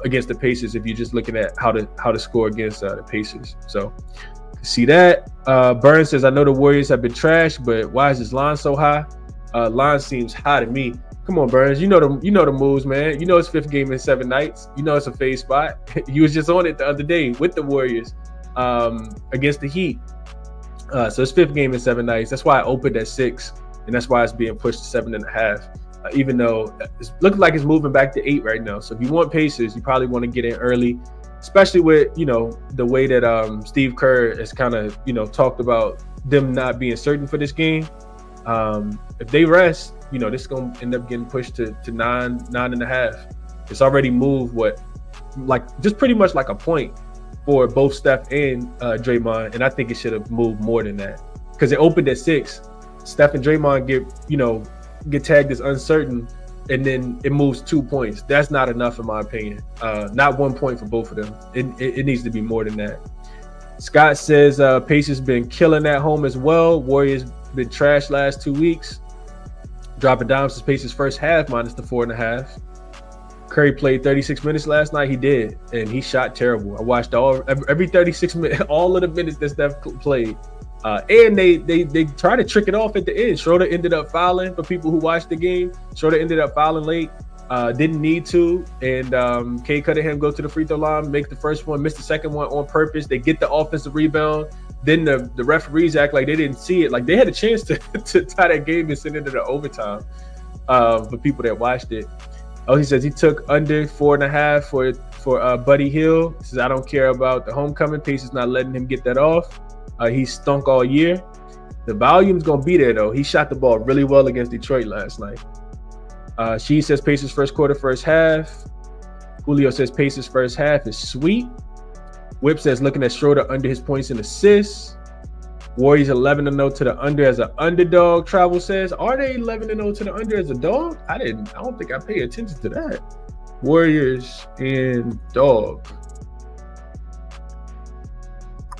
against the Pacers if you're just looking at how to score against the Pacers. So see that. Burns says, I know the Warriors have been trashed, but why is this line so high? Line seems high to me. Come on, Burns. You know the moves, man. You know it's 5th game in 7 nights. You know it's a fade spot. You was just on it the other day with the Warriors against the Heat. So it's 5th game in 7 nights. That's why I opened at 6, and that's why it's being pushed to 7.5. Even though it looks like it's moving back to 8 right now. So if you want Pacers, you probably want to get in early. especially with, the way that Steve Kerr has kind of, talked about them not being certain for this game. If they rest, this is going to end up getting pushed to 9.5. It's already moved just pretty much like a point for both Steph and Draymond, and I think it should have moved more than that because it opened at 6. Steph and Draymond get tagged as uncertain, and then it moves 2 points. That's not enough in my opinion. Not 1 point for both of them. It needs to be more than that. Scott says Pacers been killing at home as well. Warriors been trashed last 2 weeks. Dropping dimes since Pacers first half minus the 4.5. Curry played 36 minutes last night. He did, and he shot terrible. I watched every 36 minutes, all of the minutes that Steph played. And they tried to trick it off at the end. Schroeder ended up fouling for people who watched the game. Schroeder ended up fouling late. Didn't need to. And Cade Cunningham go to the free throw line, make the first one, miss the second one on purpose. They get the offensive rebound. Then the referees act like they didn't see it. Like they had a chance to tie that game and send it to the overtime for people that watched it. Oh, he says he took under 4.5 for Buddy Hield. He says, I don't care about the homecoming. Pacers not letting him get that off. He stunk all year. The volume's going to be there, though. He shot the ball really well against Detroit last night. She says Pacers first quarter, first half. Julio says Pacers first half is sweet. Whip says looking at Schroeder under his points and assists. Warriors 11-0 to the under as an underdog. Travel says, are they 11-0 to the under as a dog? I don't think I pay attention to that. Warriors and dog.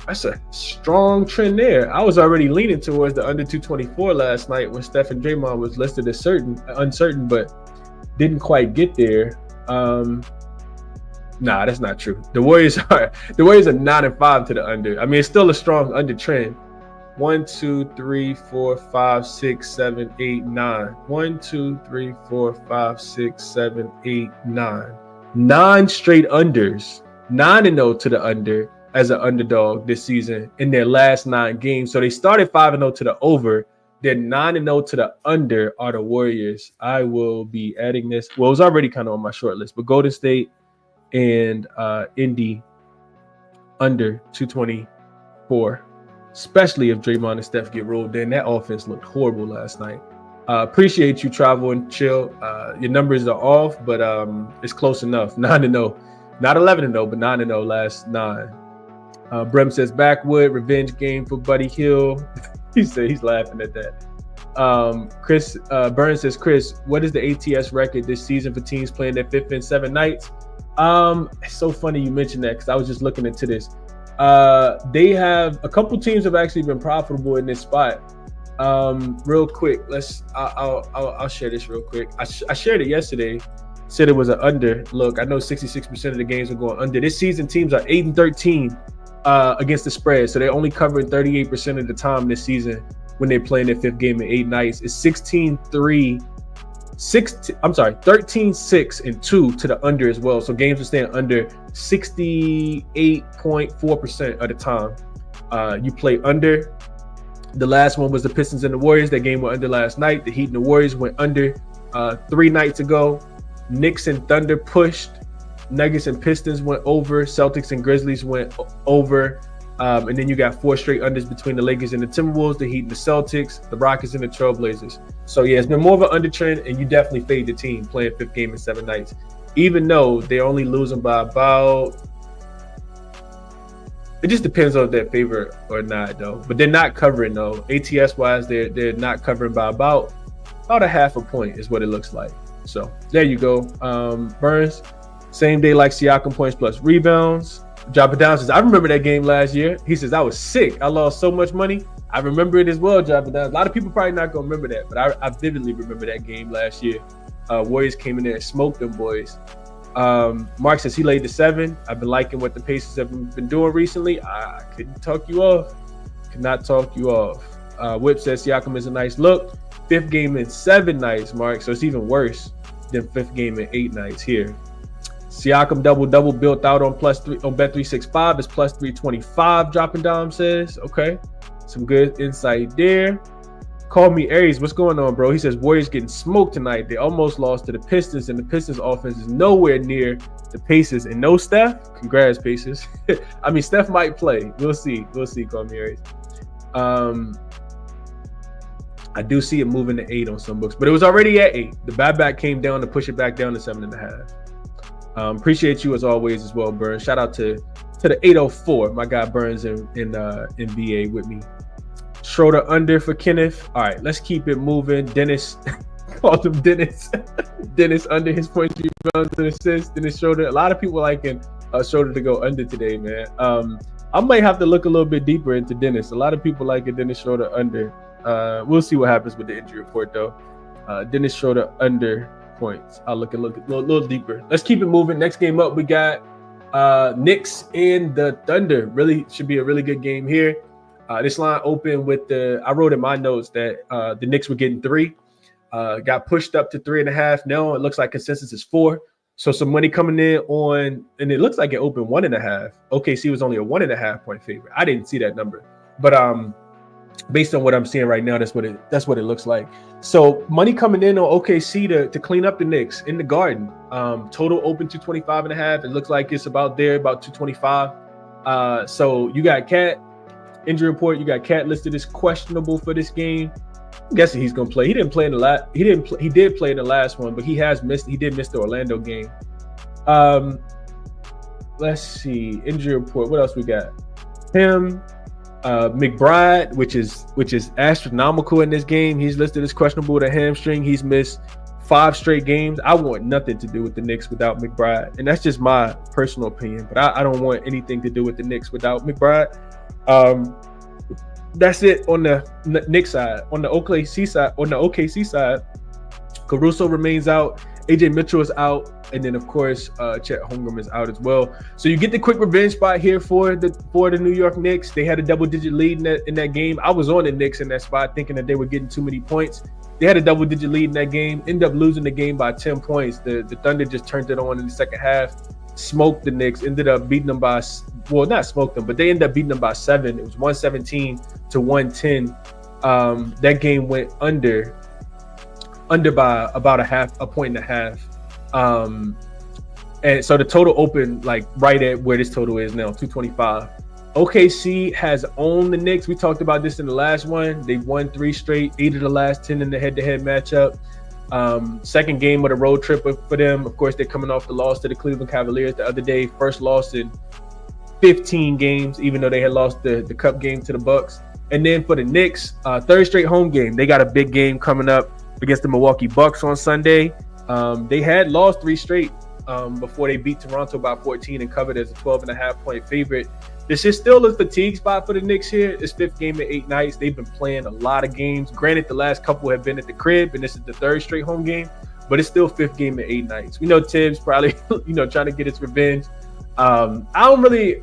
That's a strong trend there. I was already leaning towards the under 224 last night when Steph and Draymond was listed as uncertain, but didn't quite get there. Nah, that's not true. The Warriors are 9-5 to the under. I mean, it's still a strong under trend. 1, 2, 3, 4, 5, 6, 7, 8, 9. 1, 2, 3, 4, 5, 6, 7, 8, 9. 9 straight unders. 9-0 to the under as an underdog this season in their last 9 games. So they started 5-0 to the over. They're 9-0 to the under are the Warriors. I will be adding this. Well, it was already kind of on my short list, but Golden State and Indy under 224. Especially if Draymond and Steph get rolled in. That offense looked horrible last night. Appreciate you, Travel and Chill. Your numbers are off, but it's close enough. 9-0. Not 11-0, but 9-0 last 9. Brem says, backwood, revenge game for Buddy Hield. He said he's laughing at that. Chris Burns says, Chris, what is the ATS record this season for teams playing their 5th and 7 nights? It's so funny you mentioned that because I was just looking into this. They have a couple teams have actually been profitable in this spot. Real quick, I'll share this real quick. I shared it yesterday. Said it was an under. Look, I know 66% of the games are going under. This season, teams are 8-13 against the spread, so they're only covering 38% of the time this season when they're playing their 5th game in 8 nights. It's 13-6 and 2 to the under as well. So games are staying under 68.4% of the time. You play under. The last one was the Pistons and the Warriors. That game went under last night. The Heat and the Warriors went under 3 nights ago. Knicks and Thunder pushed. Nuggets and Pistons went over. Celtics and Grizzlies went over. And then you got 4 straight unders between the Lakers and the Timberwolves, the Heat and the Celtics, the Rockets and the Trailblazers. So yeah, it's been more of an under trend, and you definitely fade the team playing 5th game in 7 nights, even though they're only losing by about. It just depends on if they're favorite or not, though. But they're not covering though. ATS wise, they're not covering by about a half a point is what it looks like. So there you go. Burns, same day like Siakam points plus rebounds. Jabba Down says, I remember that game last year. He says, I was sick. I lost so much money. I remember it as well, Jabba Down. A lot of people probably not going to remember that, but I vividly remember that game last year. Warriors came in there and smoked them boys. Mark says he laid the 7. I've been liking what the Pacers have been doing recently. I couldn't talk you off. Could not talk you off. Whip says Siakam is a nice look. 5th game in 7 nights, Mark. So it's even worse than 5th game in 8 nights here. Siakam double built out on +3 on Bet365 is +325. Dropping Dom says, okay, some good insight there. Call me Aries. What's going on, bro? He says Warriors getting smoked tonight. They almost lost to the Pistons, and the Pistons offense is nowhere near the Pacers. And no Steph. Congrats, Pacers. I mean, Steph might play. We'll see. Call me Aries. I do see it moving to 8 on some books, but it was already at 8. The buyback came down to push it back down to 7.5. Appreciate you as always as well, Burns. Shout out to the 804. My guy Burns in NBA with me. Schroeder under for Kenneth. All right, let's keep it moving. Dennis called him Dennis. Dennis under his points, rebounds, and assists. Dennis Schroeder. A lot of people liking Schroeder to go under today, man. I might have to look a little bit deeper into Dennis. A lot of people like it, Dennis Schroeder under. We'll see what happens with the injury report, though. Dennis Schroeder under points. I'll look a little deeper. Let's keep it moving. Next game up, we got Knicks and the Thunder. Really should be a really good game here. This line opened with I wrote in my notes that the Knicks were getting 3. Got pushed up to 3.5. Now it looks like consensus is 4. So some money coming in on, and it looks like it opened 1.5. OKC was only a 1.5 point favorite. I didn't see that number, but based on what I'm seeing right now, that's what it looks like. So money coming in on OKC to clean up the Knicks in the Garden. Total open 225.5. It looks like it's about 225. So you got Cat injury report. You got Cat listed as questionable for this game. I'm guessing he's gonna play. He didn't play in the last. He did play in the last one, but he did miss the Orlando game. Let's see injury report. What else we got? Him. McBride, which is astronomical in this game. He's listed as questionable with a hamstring. He's missed 5 straight games. I want nothing to do with the Knicks without McBride, and that's just my personal opinion. But I don't want anything to do with the Knicks without McBride. That's it on the Knicks side. On the OKC side, Caruso remains out. AJ Mitchell is out. And then, of course, Chet Holmgren is out as well. So you get the quick revenge spot here for the New York Knicks. They had a double-digit lead in that game. I was on the Knicks in that spot thinking that they were getting too many points. They had a double-digit lead in that game, ended up losing the game by 10 points. The Thunder just turned it on in the second half, smoked the Knicks, ended up beating them by – well, not smoked them, but they ended up beating them by 7. It was 117-110. That game went under by about a point and a half. And so the total opened like right at where this total is now, 225. OKC has owned the Knicks. We talked about this in the last one. They've won 3 straight, 8 of the last 10 in the head-to-head matchup. Second game of the road trip for them. Of course, they're coming off the loss to the Cleveland Cavaliers the other day. First loss in 15 games, even though they had lost the cup game to the Bucks. And then for the Knicks, third straight home game. They got a big game coming up against the Milwaukee Bucks on Sunday. They had lost 3 straight before they beat Toronto by 14 and covered as a 12.5 point favorite. This is still a fatigue spot for the Knicks here. It's 5th game in 8 nights. They've been playing a lot of games. Granted, the last couple have been at the crib, and this is the 3rd straight home game, but it's still 5th game in 8 nights. We know Tibbs probably, trying to get his revenge. I don't really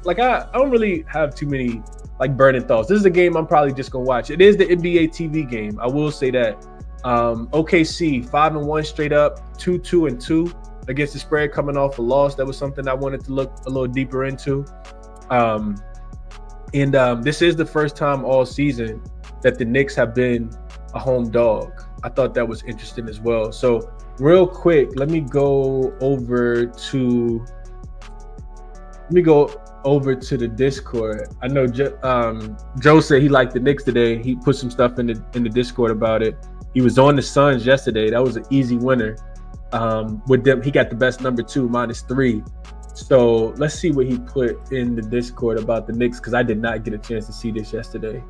have too many burning thoughts. This is a game I'm probably just gonna watch. It is the NBA TV game. I will say that. OKC 5-1 straight up, 2-2 against the spread, coming off a loss. That was something I wanted to look a little deeper into. This is the first time all season that the Knicks have been a home dog. I thought that was interesting as well. So real quick, let me go over to the Discord. I know Joe said he liked the Knicks today. He put some stuff in the Discord about it. He was on the Suns yesterday. That was an easy winner. With them, he got the best number 2, -3. So let's see what he put in the Discord about the Knicks, because I did not get a chance to see this yesterday.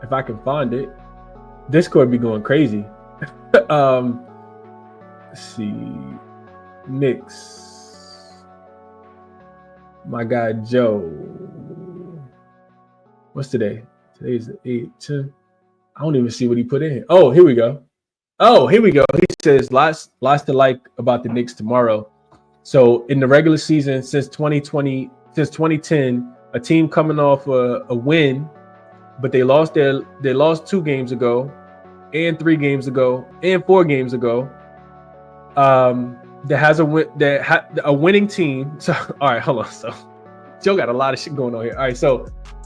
If I can find it. Discord be going crazy. Let's see. Knicks. My guy Joe. What's today? Today's the 8th. I don't even see what he put in here. Oh, here we go. He says lots to like about the Knicks tomorrow. So in the regular season since 2010, a team coming off a win, but they lost 2 games ago, and 3 games ago, and 4 games ago. That has a winning team. So all right, hold on. So Joe got a lot of shit going on here. All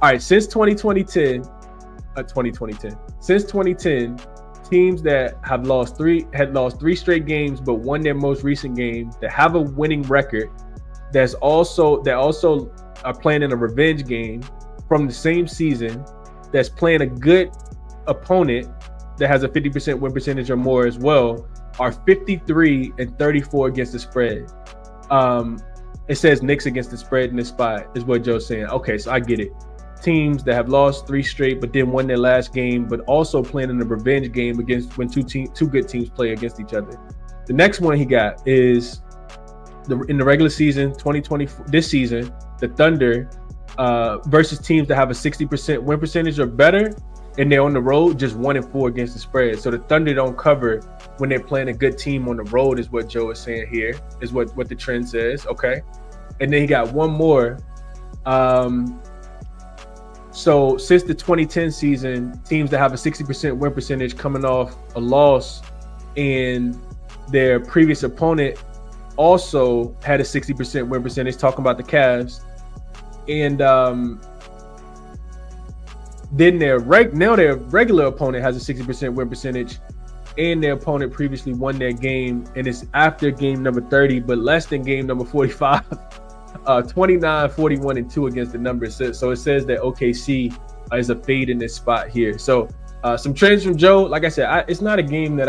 right, since 2010, since 2010, teams that had lost three straight games but won their most recent game, that have a winning record, that also are playing in a revenge game from the same season, that's playing a good opponent that has a 50% win percentage or more as well, are 53-34 against the spread. It says Knicks against the spread in this spot is what Joe's saying. Okay, so I get it. Teams that have lost 3 straight but then won their last game, but also playing in a revenge game against when two good teams play against each other. The next one he got is in the regular season 2020 this season, the Thunder versus teams that have a 60% win percentage or better, and they're on the road, just 1-4 against the spread. So the Thunder don't cover when they're playing a good team on the road, is what Joe is saying here, is what the trend says. Okay. And then he got one more. So since the 2010 season, teams that have a 60% win percentage coming off a loss, and their previous opponent also had a 60% win percentage, talking about the Cavs. And then their regular opponent has a 60% win percentage, and their opponent previously won their game, and it's after game number 30, but less than game number 45. 29, 41, and 2 against the numbers. So it says that OKC is a fade in this spot here. So some trends from Joe. Like I said, it's not a game that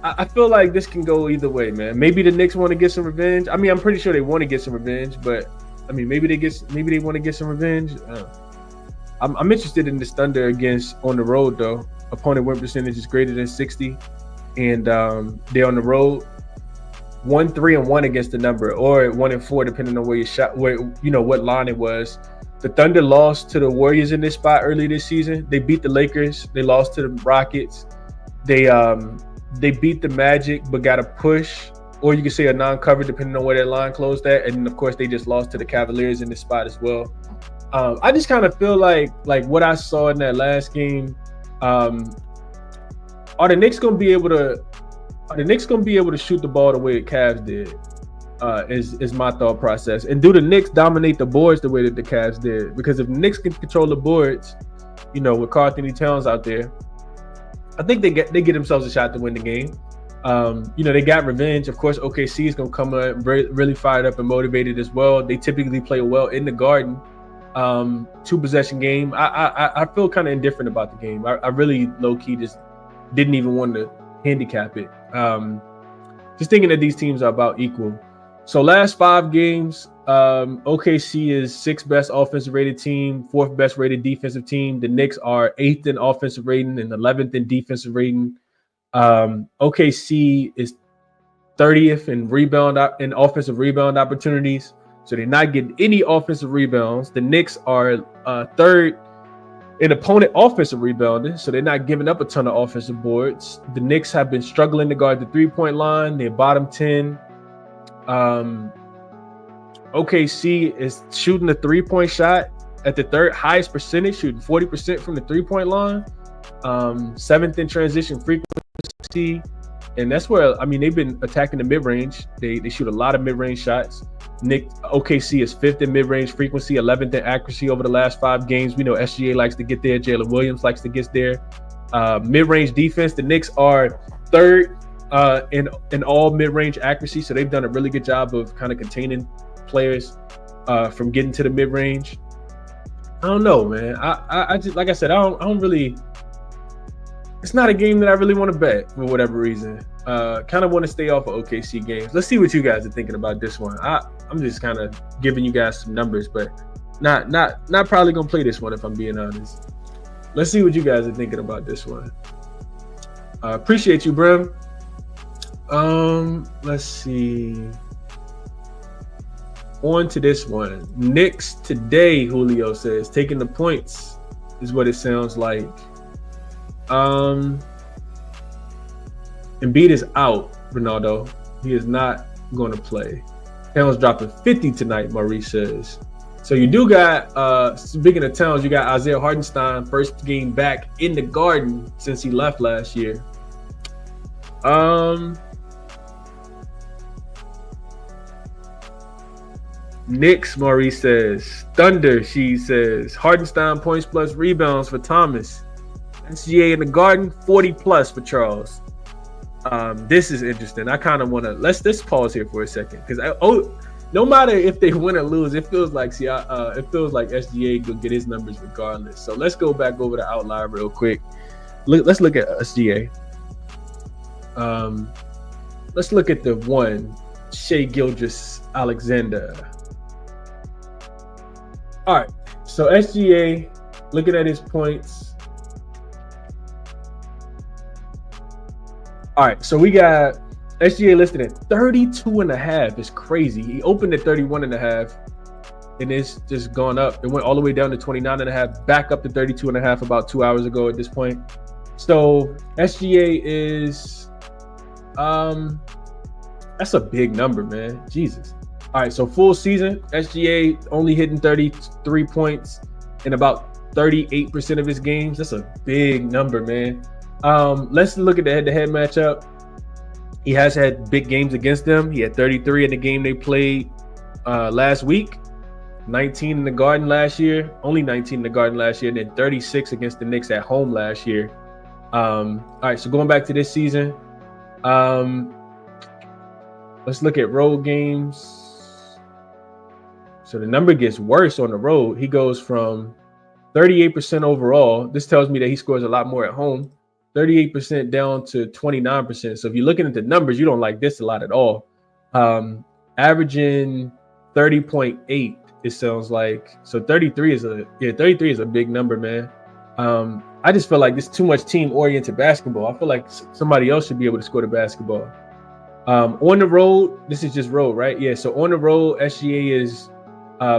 I feel like this can go either way, man. Maybe the Knicks want to get some revenge. I mean, I'm pretty sure they want to get some revenge, but I mean, maybe they want to get some revenge. I'm interested in this Thunder against on the road though. Opponent win percentage is greater than 60, and they're on the road. 1-3-1 against the number, or 1-4 depending on where you shot, what line it was. The Thunder lost to the Warriors in this spot early this season. They beat the Lakers. They lost to the Rockets. They beat the Magic, but got a push, or you could say a non-cover depending on where their line closed at. And of course, they just lost to the Cavaliers in this spot as well. I just kind of feel like what I saw in that last game. Are the Knicks going to be able to shoot the ball the way the Cavs did? Is my thought process. And do the Knicks dominate the boards the way that the Cavs did? Because if the Knicks can control the boards, with Karl Anthony Towns out there, I think they get themselves a shot to win the game. They got revenge. Of course, OKC is going to come up really fired up and motivated as well. They typically play well in the Garden. 2-possession game. I feel kind of indifferent about the game. I really low-key just didn't even want to handicap it. Just thinking that these teams are about equal. So last 5 games, OKC is 6th best offensive rated team, 4th best rated defensive team. The Knicks are 8th in offensive rating and 11th in defensive rating. OKC is 30th in offensive rebound opportunities. So they're not getting any offensive rebounds. The Knicks are 3rd in opponent offensive rebounding, so they're not giving up a ton of offensive boards. The Knicks have been struggling to guard the 3-point line. They're bottom 10. OKC is shooting the 3-point shot at the 3rd highest percentage, shooting 40% from the 3-point line. 7th in transition frequency. And that's where, they've been attacking the mid-range. They shoot a lot of mid-range shots. OKC is 5th in mid-range frequency, 11th in accuracy over the last 5 games. We know SGA likes to get there. Jalen Williams likes to get there. Mid-range defense, the Knicks are 3rd in all mid-range accuracy. So they've done a really good job of kind of containing players from getting to the mid-range. I don't know, man. I just, like I said, I don't really. It's not a game that I really want to bet for whatever reason. Kind of want to stay off of OKC games. Let's see what you guys are thinking about this one. I'm just kind of giving you guys some numbers, but not probably gonna play this one if I'm being honest. Let's see what you guys are thinking about this one. Appreciate you, Brim. Let's see. On to this one. Knicks today, Julio says, taking the points is what it sounds like. Embiid is out, Ronaldo. He is not going to play. Towns dropping 50 tonight, Maurice says. So you do got, speaking of Towns, you got Isaiah Hartenstein, first game back in the Garden since he left last year. Knicks, Maurice says. Thunder, she says. Hardenstein points plus rebounds for Thomas. SGA in the Garden, 40 plus for Charles. This is interesting. I kind of want to let's pause here for a second because no matter if they win or lose, it feels like SGA could get his numbers regardless. So let's go back over to Outlier real quick. Let's look at SGA. Let's look at the one, Shai Gilgeous-Alexander. All right, so SGA, looking at his points. All right, so we got SGA listed at 32.5. It's crazy. He opened at 31.5, and it's just gone up. It went all the way down to 29.5, back up to 32.5 about 2 hours ago at this point. So SGA is, that's a big number, man. Jesus. All right, so full season, SGA only hitting 33 points in about 38% of his games. That's a big number, man. Let's look at the head-to-head matchup. He has had big games against them. He had 33 in the game they played last week, 19 in the Garden last year, only 19 in the Garden last year, and then 36 against the Knicks at home last year. All right, so going back to this season, let's look at road games. So the number gets worse on the road. He goes from 38% overall. This tells me that he scores a lot more at home. 38% down to 29%. So if you're looking at the numbers, you don't like this a lot at all. Averaging 30.8, it sounds like. So 33 is a big number, man. I just feel like this is too much team-oriented basketball. I feel like somebody else should be able to score the basketball. On the road, this is just road, right? Yeah, so on the road, SGA is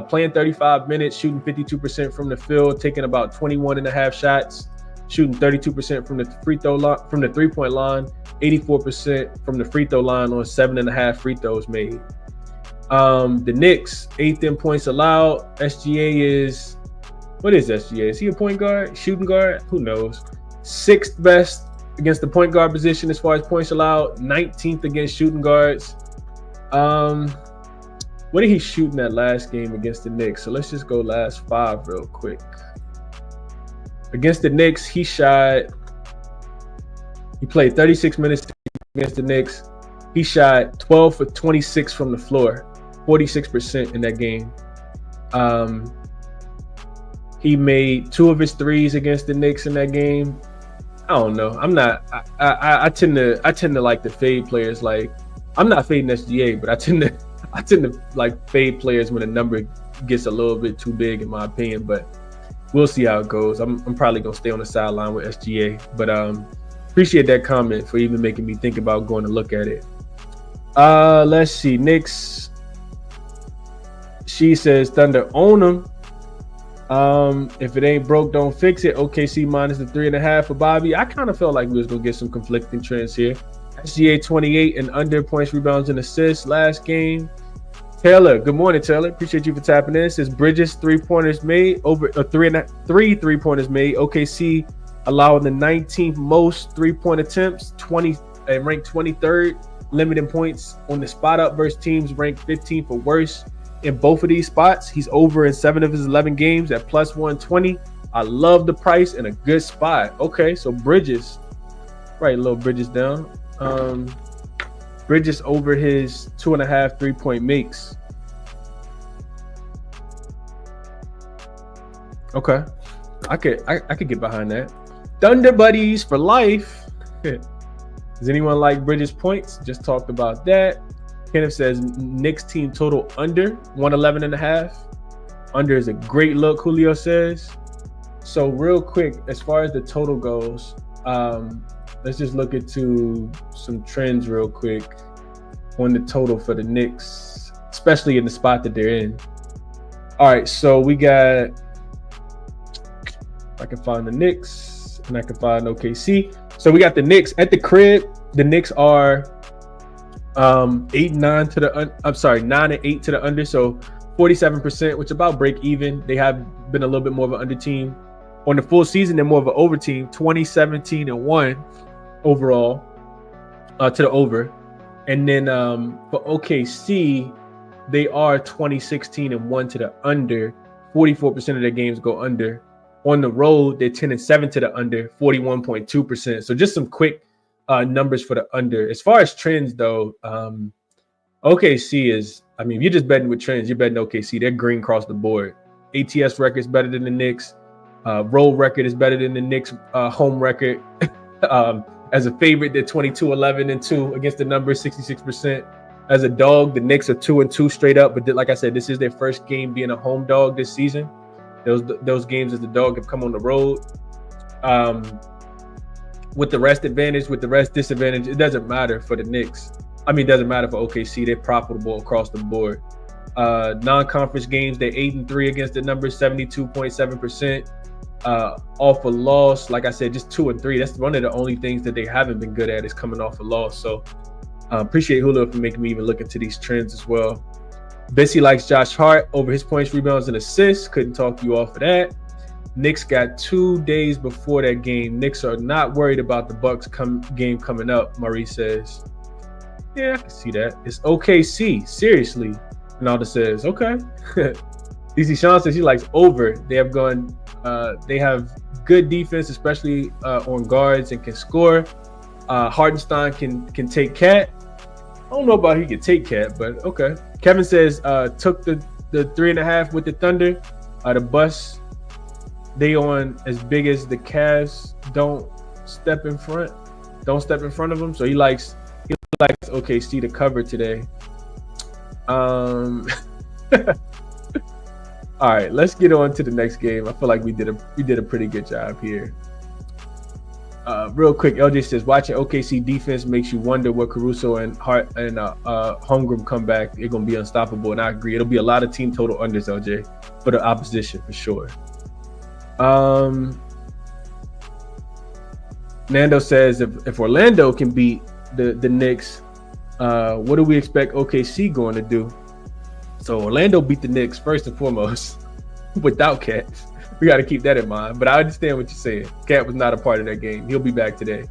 playing 35 minutes, shooting 52% from the field, taking about 21.5 shots, shooting 32% from the free throw line, from the three-point line, 84% from the free throw line on 7.5 free throws made. The Knicks, 8th in points allowed. SGA is, what is SGA? Is he a point guard, shooting guard? Who knows? 6th best against the point guard position as far as points allowed, 19th against shooting guards. What did he shoot in that last game against the Knicks? So let's just go last 5 real quick. Against the Knicks, he played 36 minutes against the Knicks. He shot 12 for 26 from the floor, 46% in that game. He made 2 of his threes against the Knicks in that game. I don't know. I tend to like to fade players. Like, I'm not fading SGA, but I tend to like fade players when the number gets a little bit too big, in my opinion. But we'll see how it goes. I'm probably gonna stay on the sideline with SGA. But appreciate that comment for even making me think about going to look at it. Let's see. Knicks. She says Thunder own them. If it ain't broke, don't fix it. OKC minus the 3.5 for Bobby. I kind of felt like we was gonna get some conflicting trends here. SGA 28 and under points, rebounds, and assists last game. Taylor, good morning, Taylor. Appreciate you for tapping in. It says Bridges 3-pointers made, over 3 3-pointers made. OKC allowing the 19th most 3-point attempts, 20 and ranked 23rd, limiting points on the spot up versus teams ranked 15th or worse. In both of these spots, he's over in 7 of his 11 games at plus 120. I love the price and a good spot. Okay, so Bridges, right, a little Bridges down. Bridges over his 2.5 3-point makes. Okay, I could get behind that. Thunder buddies for life. Does anyone like Bridges points? Just talked about that. Kenneth says Knicks team total under 111.5. Under is a great look, Julio says. So real quick, as far as the total goes, let's just look into some trends real quick on the total for the Knicks, especially in the spot that they're in. All right, so we got, I can find the Knicks and I can find OKC. So we got the Knicks at the crib. The Knicks are 8-9 to the I'm sorry, 9 and 8 to the under, so 47%, which about break even. They have been a little bit more of an under team. On the full season, they're more of an over team, 20-17-1 overall to the over. And then for OKC, they are 20-16-1 to the under. 44% of their games go under. On the road, they're 10-7 to the under, 41.2%. So just some quick numbers for the under. As far as trends, though, OKC is, I mean, if you're just betting with trends, you're betting OKC. They're green across the board. ATS record is better than the Knicks. Road record is better than the Knicks home record. As a favorite, they're 22-11-2 against the number, 66%. As a dog, the Knicks are 2-2 straight up. But like I said, this is their first game being a home dog this season. Those games as the dog have come on the road. With the rest advantage, with the rest disadvantage, it doesn't matter for the Knicks. I mean, it doesn't matter for OKC. They're profitable across the board. Non-conference games, they're 8-3 against the number, 72.7%. Off a loss, like I said, just 2-3. That's one of the only things that they haven't been good at is coming off a loss. So appreciate Julio for making me even look into these trends as well. Bissy likes Josh Hart over his points, rebounds, and assists. Couldn't talk you off of that. Knicks got 2 days before that game. Knicks are not worried about the Bucks game coming up, Marie says. Yeah, I can see that. It's OKC, seriously. Ronaldo says, okay. DC Sean says he likes over. They have good defense, especially on guards, and can score. Hartenstein can take Cat. I don't know about he can take Cat, but okay. Kevin says took the 3.5 with the Thunder. The bus they on as big as the Cavs. Don't step in front of them. So he likes OKC to cover today. All right, let's get on to the next game. I feel like we did a pretty good job here. Real quick, LJ says watching OKC defense makes you wonder what Caruso and Hart and Holmgren come back. They're gonna be unstoppable, and I agree. It'll be a lot of team total unders, LJ, for the opposition for sure. Nando says if Orlando can beat the Knicks, what do we expect OKC going to do? So Orlando beat the Knicks first and foremost without Cat. We got to keep that in mind. But I understand what you're saying. Cat was not a part of that game. He'll be back today.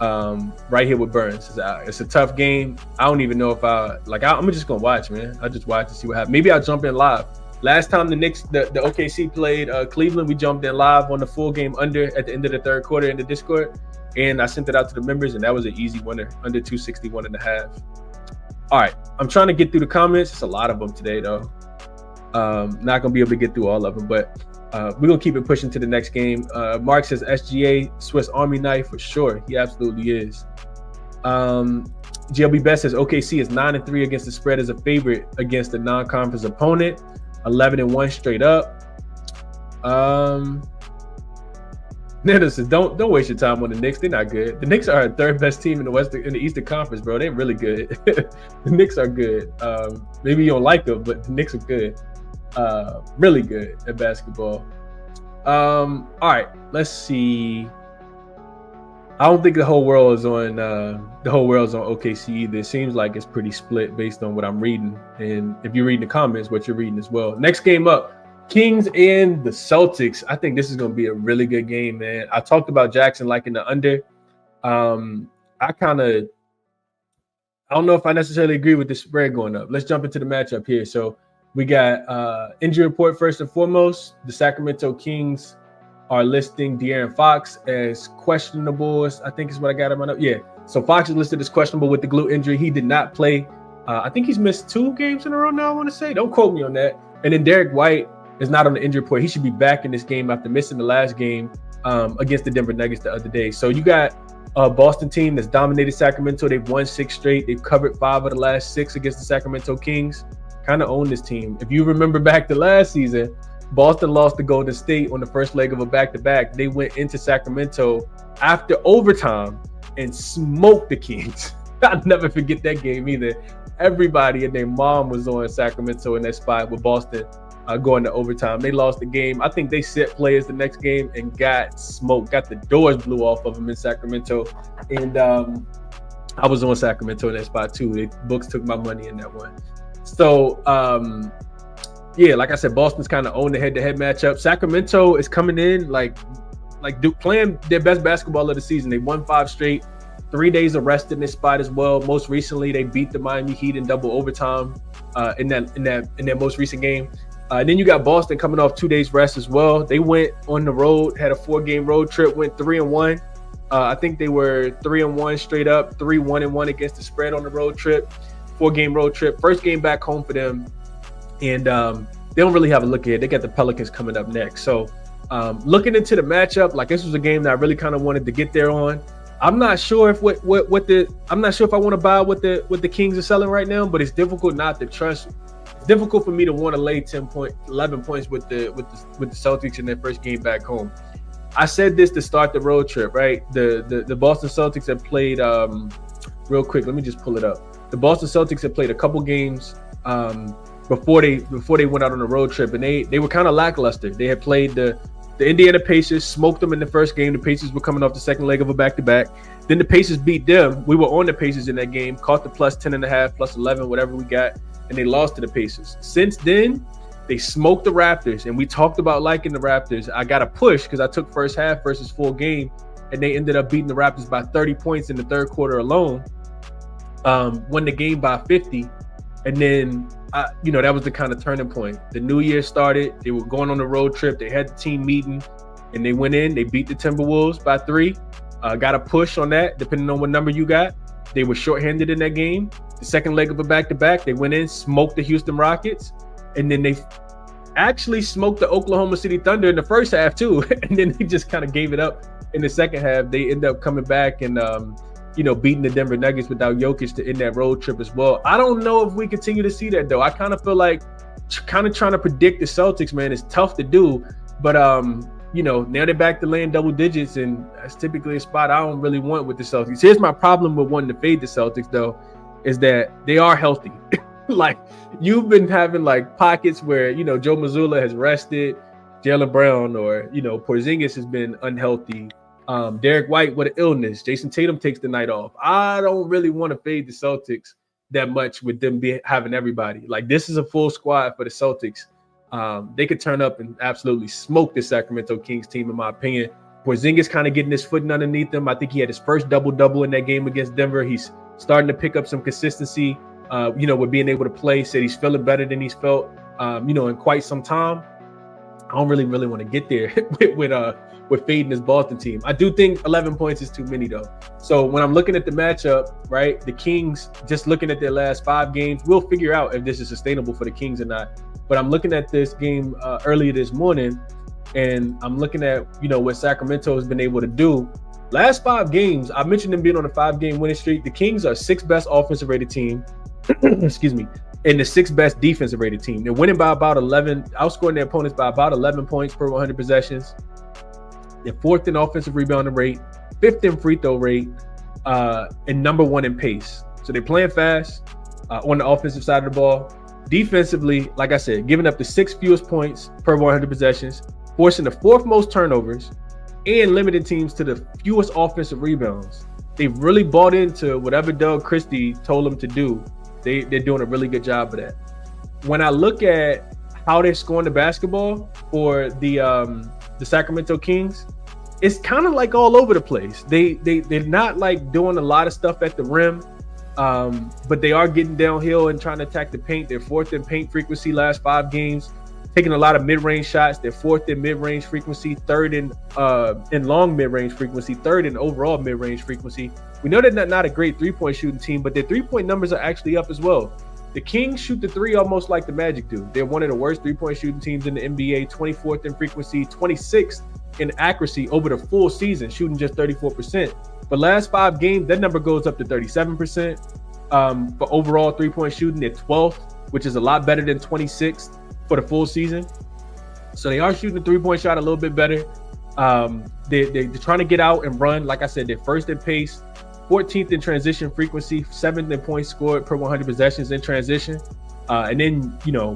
Right here with Burns. It's a tough game. I don't even know if I'm just going to watch, man. I'll just watch and see what happens. Maybe I'll jump in live. Last time the Knicks, the OKC played Cleveland, we jumped in live on the full game under at the end of the third quarter in the Discord. And I sent it out to the members, and that was an easy winner, under 261.5. All right, I'm trying to get through the comments. It's a lot of them today, though. Not going to be able to get through all of them, but we're going to keep it pushing to the next game. Mark says SGA, Swiss Army knife for sure. He absolutely is. GLB Best says OKC is 9-3 against the spread as a favorite against a non-conference opponent. 11-1 straight up. Nando says don't waste your time on the Knicks. They're not good. The Knicks are the third best team in the Eastern Conference, bro. They're really good. The Knicks are good. Maybe you don't like them, but the Knicks are good. Really good at basketball. All right, let's see. I don't think the whole world is on OKC either. It seems like it's pretty split based on what I'm reading. And if you're reading the comments, what you're reading as well. Next game up, Kings and the Celtics. I think this is going to be a really good game, man. I talked about jaXon liking the under. I don't know if I necessarily agree with the spread going up. Let's jump into the matchup here. So we got injury report first and foremost. The Sacramento Kings are listing De'Aaron Fox as questionable. I think is what I got in my note. Yeah. So Fox is listed as questionable with the glute injury. He did not play. I think he's missed 2 games in a row now, I want to say. Don't quote me on that. And then Derek White is not on the injury report. He should be back in this game after missing the last game against the Denver Nuggets the other day. So you got a Boston team that's dominated Sacramento. They've won 6 straight. They've covered 5 of the last 6 against the Sacramento Kings. Kind of own this team. If you remember back to last season, Boston lost to Golden State on the first leg of a back-to-back. They went into Sacramento after overtime and smoked the Kings. I'll never forget that game either. Everybody and their mom was on Sacramento in that spot with Boston going to overtime. They lost the game. I think they set players the next game and got smoked. Got the doors blew off of them in Sacramento. And I was on Sacramento in that spot too. The books took my money in that one. So, yeah, like I said, Boston's kind of owned the head-to-head matchup. Sacramento is coming in playing their best basketball of the season. They won 5 straight, 3 days of rest in this spot as well. Most recently, they beat the Miami Heat in double overtime. in that most recent game. And then you got Boston coming off 2 days rest as well. They went on the road, had a 4-game road trip, went 3-1. I think they were 3-1 straight up, 3-1-1 against the spread on the road trip, 4-game road trip. First game back home for them, and they don't really have a look ahead. They got the Pelicans coming up next. So looking into the matchup, like this was a game that I really kind of wanted to get there on. I'm not sure if I'm not sure if I want to buy what the Kings are selling right now, but it's difficult not to trust. It's difficult for me to want to lay 11 points with the Celtics in their first game back home. I said this to start the road trip, right? The Boston Celtics have played real quick. Let me just pull it up. The Boston Celtics have played a couple games before they went out on the road trip, and they were kind of lackluster. They had played the Indiana Pacers, smoked them in the first game. The Pacers were coming off the second leg of a back-to-back. Then the Pacers beat them. We were on the Pacers in that game, caught the plus 10.5, plus 11, whatever we got, and they lost to the Pacers. Since then, they smoked the Raptors, and we talked about liking the Raptors. I got a push because I took first half versus full game, and they ended up beating the Raptors by 30 points in the third quarter alone. Won the game by 50, and then that was the kind of turning point. The new year started. They were going on a road trip. They had the team meeting, and they went in. They beat the Timberwolves by 3. Got a push on that, depending on what number you got. They were shorthanded in that game. The second leg of a back-to-back, they went in, smoked the Houston Rockets, and then they actually smoked the Oklahoma City Thunder in the first half too. And then they just kind of gave it up in the second half. They end up coming back and beating the Denver Nuggets without Jokic to end that road trip as well. I don't know if we continue to see that though. I kind of feel like trying to predict the Celtics, man, is tough to do. But now they're back to laying double digits, and that's typically a spot I don't really want with the Celtics. Here's my problem with wanting to fade the Celtics though, is that they are healthy. Like you've been having like pockets where Joe Mazzulla has rested, Jaylen Brown, or Porzingis has been unhealthy. Derek White with an illness. Jason Tatum takes the night off. I don't really want to fade the Celtics that much with them having everybody. Like this is a full squad for the Celtics. They could turn up and absolutely smoke the Sacramento Kings team, in my opinion. Porzingis kind of getting his footing underneath him. I think he had his first double-double in that game against Denver. He's starting to pick up some consistency, with being able to play. Said he's feeling better than he's felt, in quite some time. I don't really want to get there with fading this Boston team. I do think 11 points is too many though. So when I'm looking at the matchup, right, the Kings, just looking at their last 5 games, we'll figure out if this is sustainable for the Kings or not. But I'm looking at this game earlier this morning, and I'm looking at, what Sacramento has been able to do. Last 5 games, I mentioned them being on a 5-game winning streak. The Kings are 6th best offensive rated team, excuse me, and the 6th best defensive rated team. They're winning by about 11, outscoring their opponents by about 11 points per 100 possessions. They're 4th in offensive rebounding rate, 5th in free throw rate, and number 1 in pace. So they're playing fast on the offensive side of the ball. Defensively, like I said, giving up the 6th fewest points per 100 possessions, forcing the 4th most turnovers, and limiting teams to the fewest offensive rebounds. They've really bought into whatever Doug Christie told them to do. They're doing a really good job of that. When I look at how they're scoring the basketball for the Sacramento Kings, it's kind of like all over the place. They're not like doing a lot of stuff at the rim, but they are getting downhill and trying to attack the paint. They're 4th in paint frequency last 5 games, taking a lot of mid-range shots. They're 4th in mid-range frequency, 3rd in long mid-range frequency, 3rd in overall mid-range frequency. We know they're not a great three-point shooting team, but their three-point numbers are actually up as well. The Kings shoot the 3 almost like the Magic do. They're one of the worst three-point shooting teams in the NBA, 24th in frequency, 26th in accuracy over the full season, shooting just 34%. But last 5 games, that number goes up to 37%. For overall three-point shooting, they're 12th, which is a lot better than 26th for the full season. So they are shooting the three-point shot a little bit better. They're trying to get out and run. Like I said, they're 1st in pace, 14th in transition frequency, 7th in points scored per 100 possessions in transition. And then,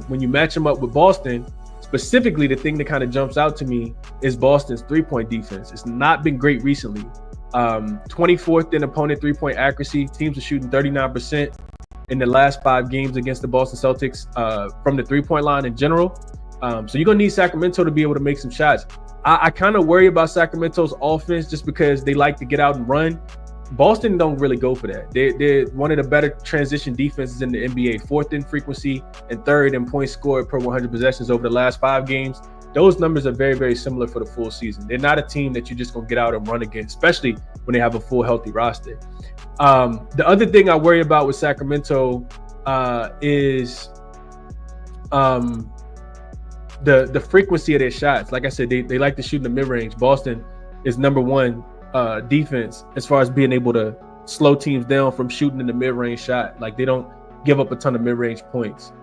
when you match them up with Boston, specifically the thing that kind of jumps out to me is Boston's three-point defense. It's not been great recently. 24th in opponent three-point accuracy. Teams are shooting 39% in the last 5 games against the Boston Celtics from the three-point line in general. So you're going to need Sacramento to be able to make some shots. I kind of worry about Sacramento's offense just because they like to get out and run. Boston don't really go for that. They're one of the better transition defenses in the NBA, 4th in frequency and 3rd in points scored per 100 possessions over the last 5 games. Those numbers are very, very similar for the full season. They're not a team that you're just going to get out and run against, especially when they have a full healthy roster. The other thing I worry about with Sacramento is the frequency of their shots. Like I said, they like to shoot in the mid-range. Boston is number 1 defense as far as being able to slow teams down from shooting in the mid-range shot. Like, they don't give up a ton of mid-range points.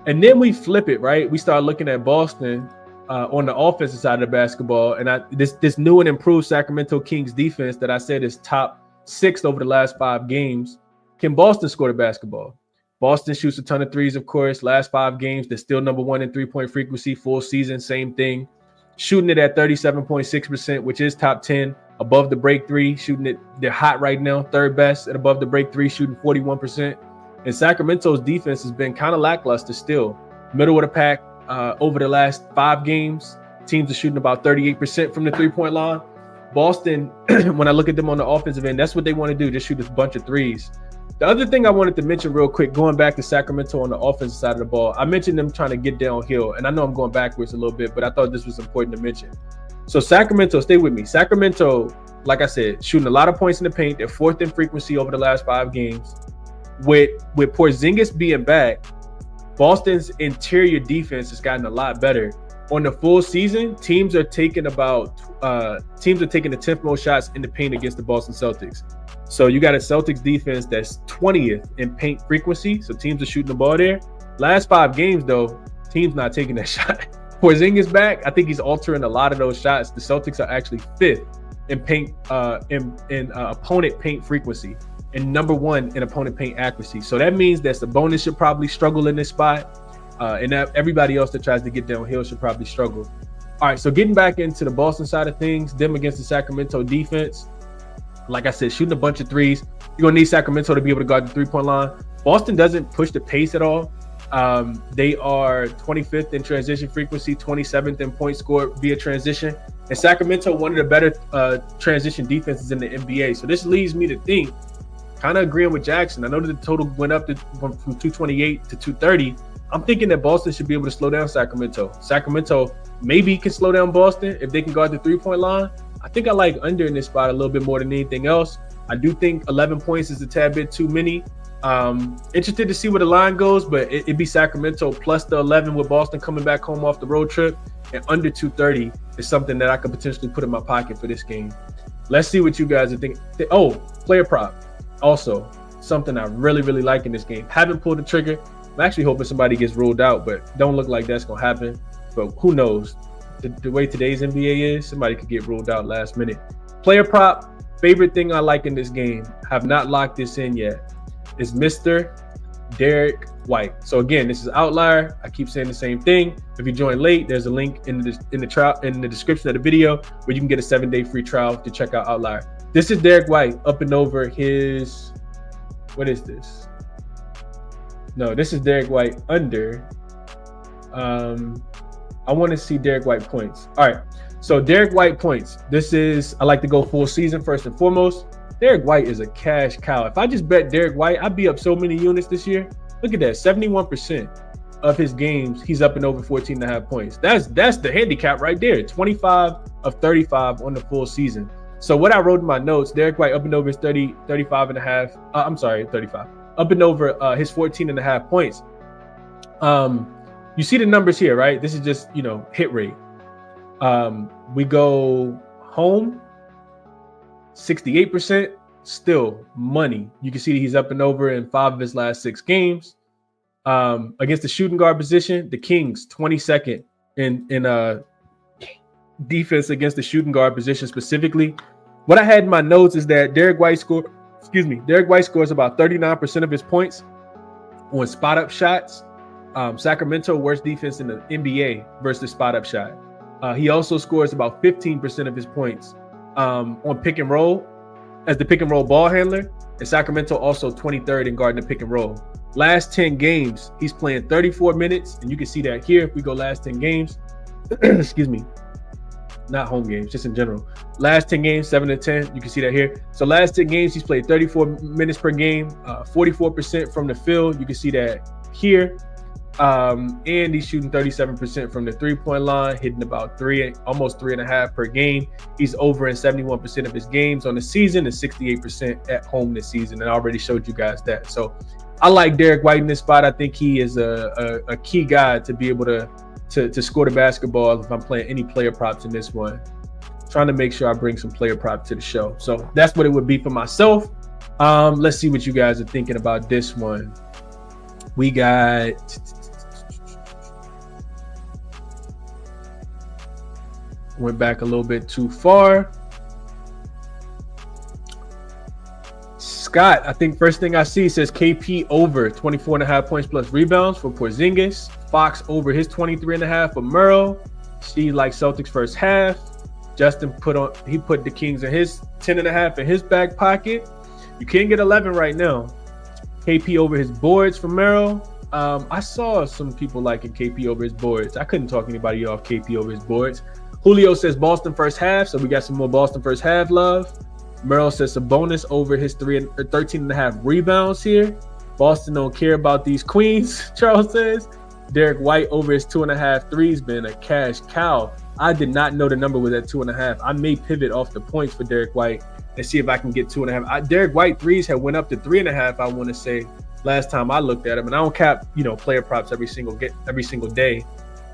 And then we flip it, right? We start looking at Boston on the offensive side of the basketball, and this new and improved Sacramento Kings defense that I said is top 6 over the last 5 games. Can Boston score the basketball? Boston shoots a ton of threes, of course. Last 5 games, they're still number 1 in 3-point frequency. Full season, same thing. Shooting it at 37.6%, which is top 10. Above the break 3, shooting it, they're hot right now, 3rd best at above the break 3, shooting 41%. And Sacramento's defense has been kind of lackluster still. Middle of the pack over the last 5 games. Teams are shooting about 38% from the 3-point line. Boston, when I look at them on the offensive end, that's what they want to do, just shoot a bunch of threes. The other thing I wanted to mention real quick, going back to Sacramento on the offensive side of the ball, I mentioned them trying to get downhill, and I know I'm going backwards a little bit, but I thought this was important to mention. So Sacramento, stay with me. Sacramento, like I said, shooting a lot of points in the paint. They're 4th in frequency over the last 5 games. With Porzingis being back, Boston's interior defense has gotten a lot better. On the full season, teams are taking the 10th most shots in the paint against the Boston Celtics. So you got a Celtics defense that's 20th in paint frequency. So teams are shooting the ball there. Last 5 games, though, teams not taking that shot. Porzingis back, I think he's altering a lot of those shots. The Celtics are actually 5th in paint in opponent paint frequency and number 1 in opponent paint accuracy. So that means that Sabonis should probably struggle in this spot, and that everybody else that tries to get downhill should probably struggle. All right, so getting back into the Boston side of things, them against the Sacramento defense. Like I said, shooting a bunch of threes. You're gonna need Sacramento to be able to guard the 3-point line. Boston doesn't push the pace at all. They are 25th in transition frequency, 27th in points scored via transition. And Sacramento, one of the better transition defenses in the NBA. So this leads me to think, kind of agreeing with jaXon. I know that the total went up from 228 to 230. I'm thinking that Boston should be able to slow down Sacramento. Sacramento maybe can slow down Boston if they can guard the 3-point line. I think I like under in this spot a little bit more than anything else. I do think 11 points is a tad bit too many. Interested to see where the line goes, but it'd be Sacramento plus the 11 with Boston coming back home off the road trip, and under 230 is something that I could potentially put in my pocket for this game. Let's see what you guys are thinking. Oh, player prop. Also, something I really, really like in this game. Haven't pulled the trigger. I'm actually hoping somebody gets ruled out, but don't look like that's going to happen. But who knows? The way today's NBA is, somebody could get ruled out last minute. Player prop, favorite thing I like in this game, have not locked this in yet, is Mr. Derek White. So again, this is Outlier. I keep saying the same thing. If you join late, there's a link in the description of the video where you can get a 7-day free trial to check out Outlier. This is Derek White up and over his, what is this? No, this is Derek White under. I want to see Derek White points. All right, so Derek White points. This is, I like to go full season first and foremost. Derek White is a cash cow. If I just bet Derek White, I'd be up so many units this year. Look at that, 71% of his games, he's up and over 14.5 points. That's the handicap right there, 25 of 35 on the full season. So what I wrote in my notes, Derek White up and over his 35 and a half. I'm sorry, 35. Up and over his 14.5 points. You see the numbers here, right? This is just, hit rate. We go home, 68%, still money. You can see that he's up and over in 5 of his last 6 games. Against the shooting guard position, the Kings 22nd in defense against the shooting guard position specifically. What I had in my notes is that Derek White scores about 39% of his points on spot up shots. Sacramento, worst defense in the NBA versus spot up shot. He also scores about 15% of his points on pick and roll as the pick and roll ball handler. And Sacramento also 23rd in guarding the pick and roll. Last 10 games, he's playing 34 minutes. And you can see that here if we go last 10 games. Excuse me. not home games, just in general. Last 10 games, 7-10. You can see that here. So last 10 games, he's played 34 minutes per game, 44% from the field. You can see that here. And he's shooting 37% from the three-point line, hitting about almost 3.5 per game. He's over in 71% of his games on the season and 68% at home this season. And I already showed you guys that. So I like Derek White in this spot. I think he is a key guy to be able to score the basketball if I'm playing any player props in this one. Trying to make sure I bring some player props to the show. So that's what it would be for myself. Let's see what you guys are thinking about this one. We got... Went back a little bit too far. Scott, I think first thing I see says KP over 24.5 points plus rebounds for Porzingis. Fox over his 23.5 for Merle. She likes Celtics first half. Justin put the Kings in his 10.5 in his back pocket. You can't get 11 right now. KP over his boards for Merle. I saw some people liking KP over his boards. I couldn't talk anybody off KP over his boards. Julio says Boston first half, so we got some more Boston first half love. Merrill says a bonus over his 13.5 rebounds here. Boston don't care about these queens, Charles says. Derek White over his 2.5 threes, been a cash cow. I did not know the number was at 2.5. I may pivot off the points for Derek White and see if I can get 2.5. Derek White threes had went up to 3.5, I want to say, last time I looked at him. And I don't cap, player props every single day.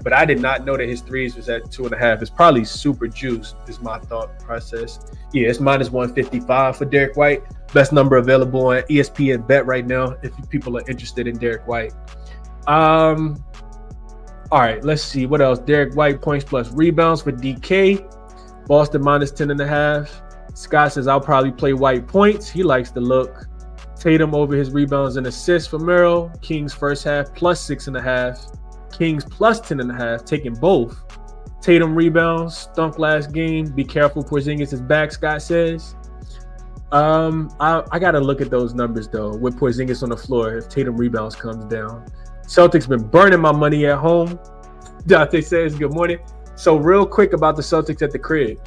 But I did not know that his threes was at 2.5. It's probably super juiced, is my thought process. Yeah, it's minus 155 for Derek White. Best number available on ESPN Bet right now if people are interested in Derek White. All right, let's see. What else? Derek White points plus rebounds for DK. Boston minus 10.5. Scott says, I'll probably play White points. He likes the look. Tatum over his rebounds and assists for Merrill. Kings first half plus 6.5. Kings plus 10.5, taking both. Tatum rebounds, stunk last game. Be careful, Porzingis is back, Scott says. I got to look at those numbers, though, with Porzingis on the floor if Tatum rebounds comes down. Celtics been burning my money at home. Dante says, good morning. So real quick about the Celtics at the crib.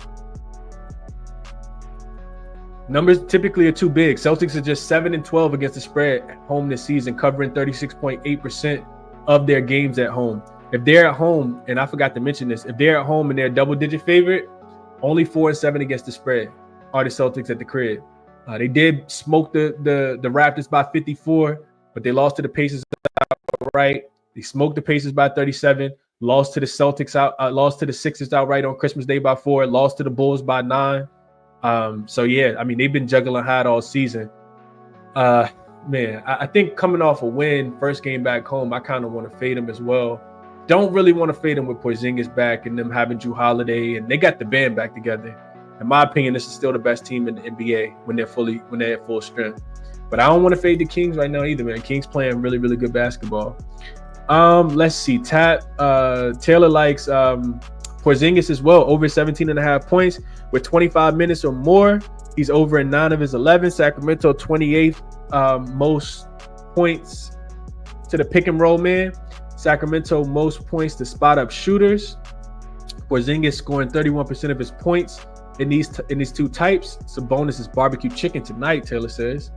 Numbers typically are too big. Celtics are just 7-12 against the spread at home this season, covering 36.8% of their games at home. If they're at home, and I forgot to mention this, if they're at home and they're a double-digit favorite, only 4-7 against the spread are the Celtics at the crib. They did smoke the Raptors by 54, but they lost to the Pacers outright. They smoked the Pacers by 37, lost to the lost to the Sixers outright on Christmas Day by 4, lost to the Bulls by 9. So yeah, I mean, they've been juggling hot all season. Man, I think coming off a win, first game back home, I kind of want to fade them as well. Don't really want to fade them with Porzingis back and them having Jrue Holiday, and they got the band back together. In my opinion, this is still the best team in the NBA when they're at full strength. But I don't want to fade the Kings right now either, man. Kings playing really, really good basketball. Let's see. Taylor likes Porzingis as well, over 17.5 points with 25 minutes or more. He's over in 9 of his 11. Sacramento 28th most points to the pick and roll man. Sacramento most points to spot up shooters. Porzingis scoring 31% of his points in these two types. Sabonis is barbecue chicken tonight, Taylor says.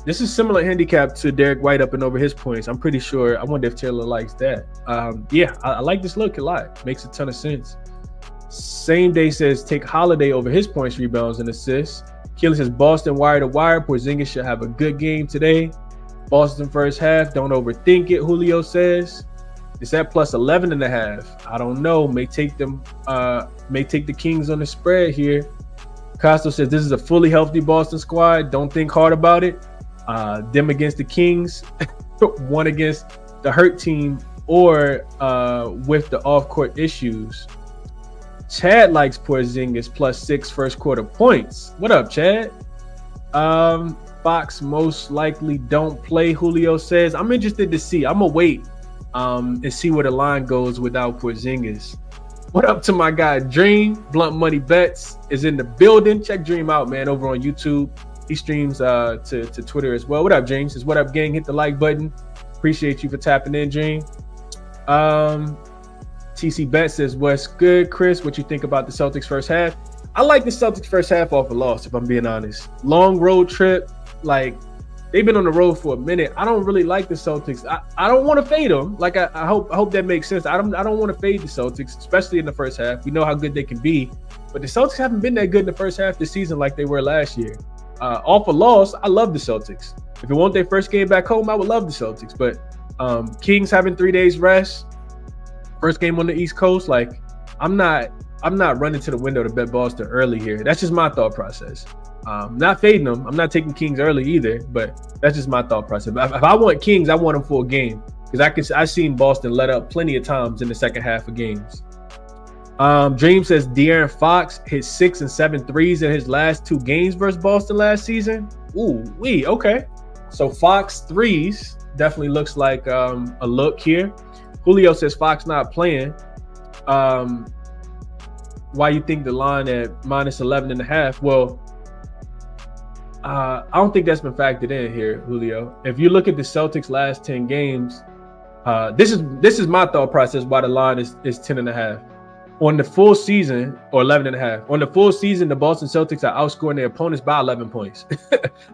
This is similar handicap to Derek White up and over his points. I'm pretty sure. I wonder if Taylor likes that. Yeah, I like this look a lot. Makes a ton of sense. Same day says take Holiday over his points, rebounds, and assists. Keelan says Boston wire to wire. Porzingis should have a good game today. Boston first half. Don't overthink it, Julio says. It's at plus 11.5. I don't know. May take the Kings on the spread here. Costo says this is a fully healthy Boston squad. Don't think hard about it. Them against the Kings, one against the hurt team, or with the off-court issues. Chad likes Porzingis plus 6 first quarter points. What up, Chad? Fox most likely don't play, Julio says. I'm interested to see. I'm going to wait and see where the line goes without Porzingis. What up to my guy, Dream? Blunt Money Bets is in the building. Check Dream out, man, over on YouTube. He streams to Twitter as well. What up, James? Says, what up, gang? Hit the like button. Appreciate you for tapping in, Dream. TC Bet says, what's good, Chris? What you think about the Celtics first half? I like the Celtics first half off a loss, if I'm being honest. Long road trip, like they've been on the road for a minute. I don't really like the Celtics. I don't want to fade them. Like I hope that makes sense. I don't want to fade the Celtics, especially in the first half. We know how good they can be, but the Celtics haven't been that good in the first half this season like they were last year. Off a loss, I love the Celtics. If it weren't their first game back home, I would love the Celtics. But Kings having 3 days rest, first game on the East Coast, like I'm not running to the window to bet Boston early here. That's just my thought process. Not fading them. I'm not taking Kings early either, but that's just my thought process. If I want Kings, I want them for a game because I've seen Boston let up plenty of times in the second half of games. Dream says De'Aaron Fox hit 6 and 7 threes in his last 2 games versus Boston last season. Okay. So Fox threes definitely looks like a look here. Julio says Fox not playing. Why you think the line at -11.5? Well, I don't think that's been factored in here, Julio. If you look at the Celtics' last 10 games, this is my thought process why the line is 10.5. On the full season, or 11.5. On the full season, the Boston Celtics are outscoring their opponents by 11 points.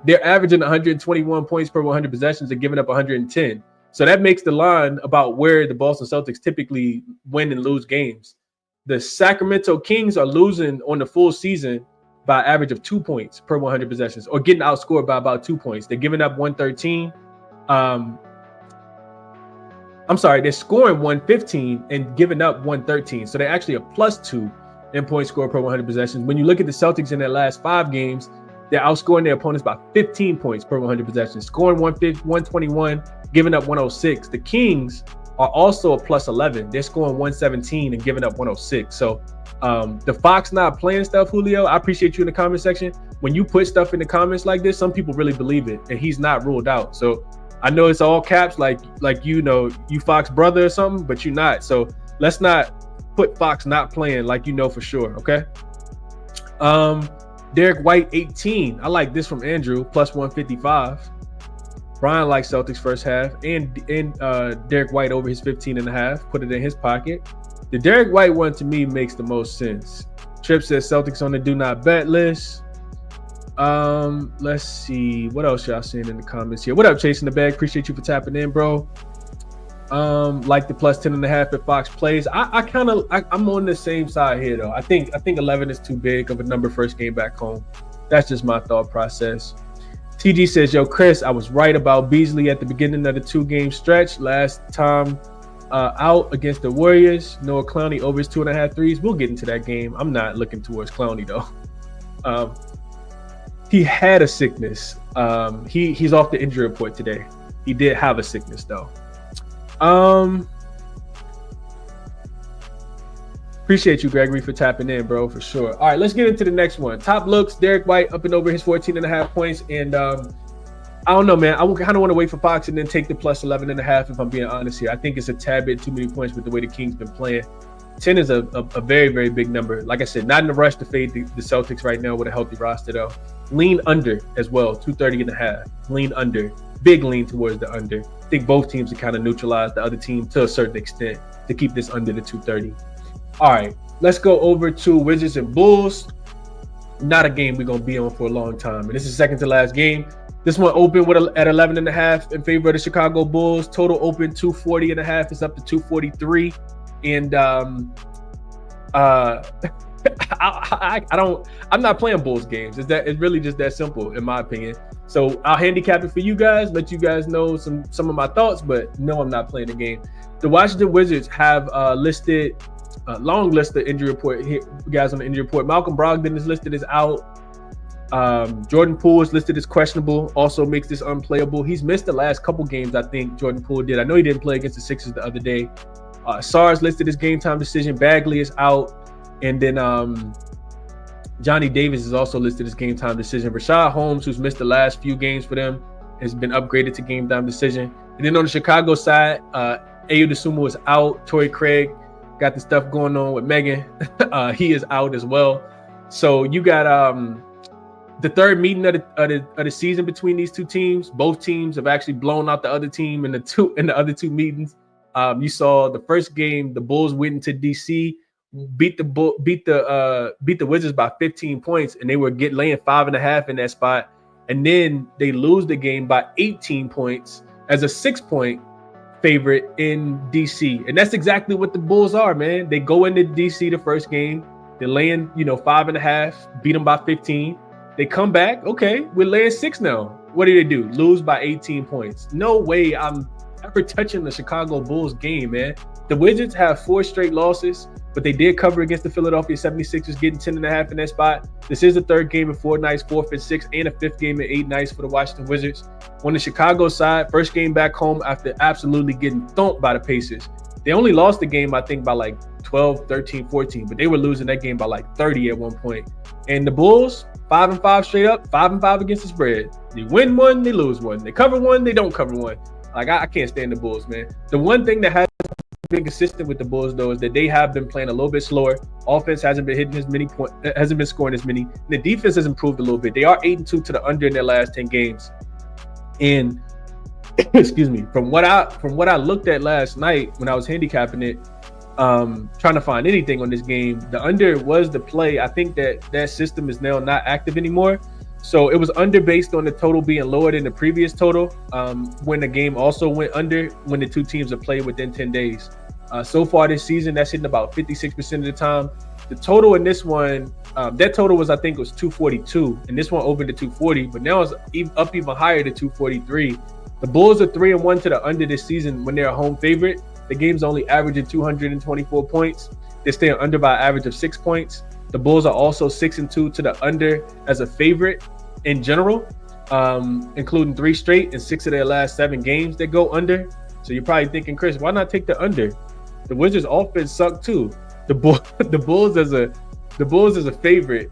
They're averaging 121 points per 100 possessions and giving up 110. So that makes the line about where the Boston Celtics typically win and lose games. The Sacramento Kings are losing on the full season by an average of 2 points per 100 possessions, or getting outscored by about 2 points. They're giving up 113. They're scoring 115 and giving up 113. So they're actually a +2 in points scored per 100 possessions. When you look at the Celtics in their last 5 games, they're outscoring their opponents by 15 points per 100 possessions, scoring 121, giving up 106. The Kings are also a +11. They're scoring 117 and giving up 106. So the Fox not playing stuff, Julio, I appreciate you in the comment section. When you put stuff in the comments like this, some people really believe it, and he's not ruled out. So I know it's all caps, like you Fox brother or something, but you're not. So let's not put Fox not playing like you know for sure, okay? Derek White 18. I like this from Andrew, +155. Brian likes Celtics first half, and Derek White over his 15.5. Put it in his pocket. The Derek White one to me makes the most sense. Trip says Celtics on the do not bet list. Let's see what else y'all seeing in the comments here. What up, Chasing the Bag? Appreciate you for tapping in, bro. Like the +10.5 if Fox plays. I'm on the same side here though. I think 11 is too big of a number first game back home. That's just my thought process. TG says, yo, Chris, I was right about Beasley at the beginning of the 2-game stretch last time out against the Warriors. Noah Clowney over his 2.5 threes. We'll get into that game. I'm not looking towards Clowney though. He had a sickness. He's off the injury report today. He did have a sickness though. Appreciate you, Gregory, for tapping in, bro, for sure. All right, let's get into the next one. Top looks, Derek White up and over his 14.5 points. And I don't know, man. I kind of want to wait for Fox and then take the +11.5 if I'm being honest here. I think it's a tad bit too many points with the way the Kings been playing. 10 is a very, very big number. Like I said, not in a rush to fade the Celtics right now with a healthy roster, though. Lean under as well, 230.5. Lean under. Big lean towards the under. I think both teams have kind of neutralized the other team to a certain extent to keep this under the 230. All right, let's go over to Wizards and Bulls. Not a game we're going to be on for a long time. And this is second to last game. This one opened at 11.5 in favor of the Chicago Bulls. Total open 240.5. It's up to 243. And I'm not playing Bulls games. It's really just that simple, in my opinion. So I'll handicap it for you guys, let you guys know some of my thoughts, but no, I'm not playing the game. The Washington Wizards have listed a long list of injury report here, guys on the injury report. Malcolm Brogdon is listed as out. Jordan Poole is listed as questionable, also makes this unplayable. He's missed the last couple games, I think Jordan Poole did. I know he didn't play against the Sixers the other day. Sarr listed as game time decision. Bagley is out. And then Johnny Davis is also listed as game time decision. Rashad Holmes, who's missed the last few games for them, has been upgraded to game time decision. And then on the Chicago side, Ayo Dosunmu is out. Torrey Craig got the stuff going on with Megan. He is out as well. So you got the third meeting of the season between these two teams. Both teams have actually blown out the other team in the other two meetings. You saw the first game, the Bulls went into DC, beat the Wizards by 15 points, and they were laying 5.5 in that spot. And then they lose the game by 18 points as a 6-point favorite in DC. And that's exactly what the Bulls are, man. They go into DC the first game, they're laying, 5.5, beat them by 15. They come back, okay, we're laying 6 now. What do they do? Lose by 18 points. No way I'm ever touching the Chicago Bulls game, man. The Wizards have 4 straight losses, but they did cover against the Philadelphia 76ers, getting 10.5 in that spot. This is the 3rd game in 4 nights, 4th and 6th, and a 5th game in 8 nights for the Washington Wizards. On the Chicago side, first game back home after absolutely getting thumped by the Pacers. They only lost the game, I think, by like 12, 13, 14, but they were losing that game by like 30 at one point. And the Bulls, 5-5 straight up, 5-5 against the spread. They win one, they lose one. They cover one, they don't cover one. Like, I can't stand the Bulls, man. The one thing that has been consistent with the Bulls, though, is that they have been playing a little bit slower. Offense hasn't been hitting as many points, hasn't been scoring as many. And the defense has improved a little bit. They are 8-2 to the under in their last 10 games. And excuse me, from what I looked at last night when I was handicapping it, trying to find anything on this game, the under was the play. I think that system is now not active anymore. So it was under based on the total being lower than the previous total, when the game also went under when the two teams have played within 10 days. So far this season, that's hitting about 56% of the time. The total in this one, that total was, I think, was 242, and this one opened to 240, but now it's up even higher to 243. The Bulls are 3-1 to the under this season when they're a home favorite. The game's only averaging 224 points. They're staying under by an average of 6 points. The Bulls are also 6-2 to the under as a favorite in general, including 3 straight and 6 of their last 7 games that go under. So you're probably thinking, Chris, why not take the under? The Wizards' offense sucked too. The Bulls as a favorite.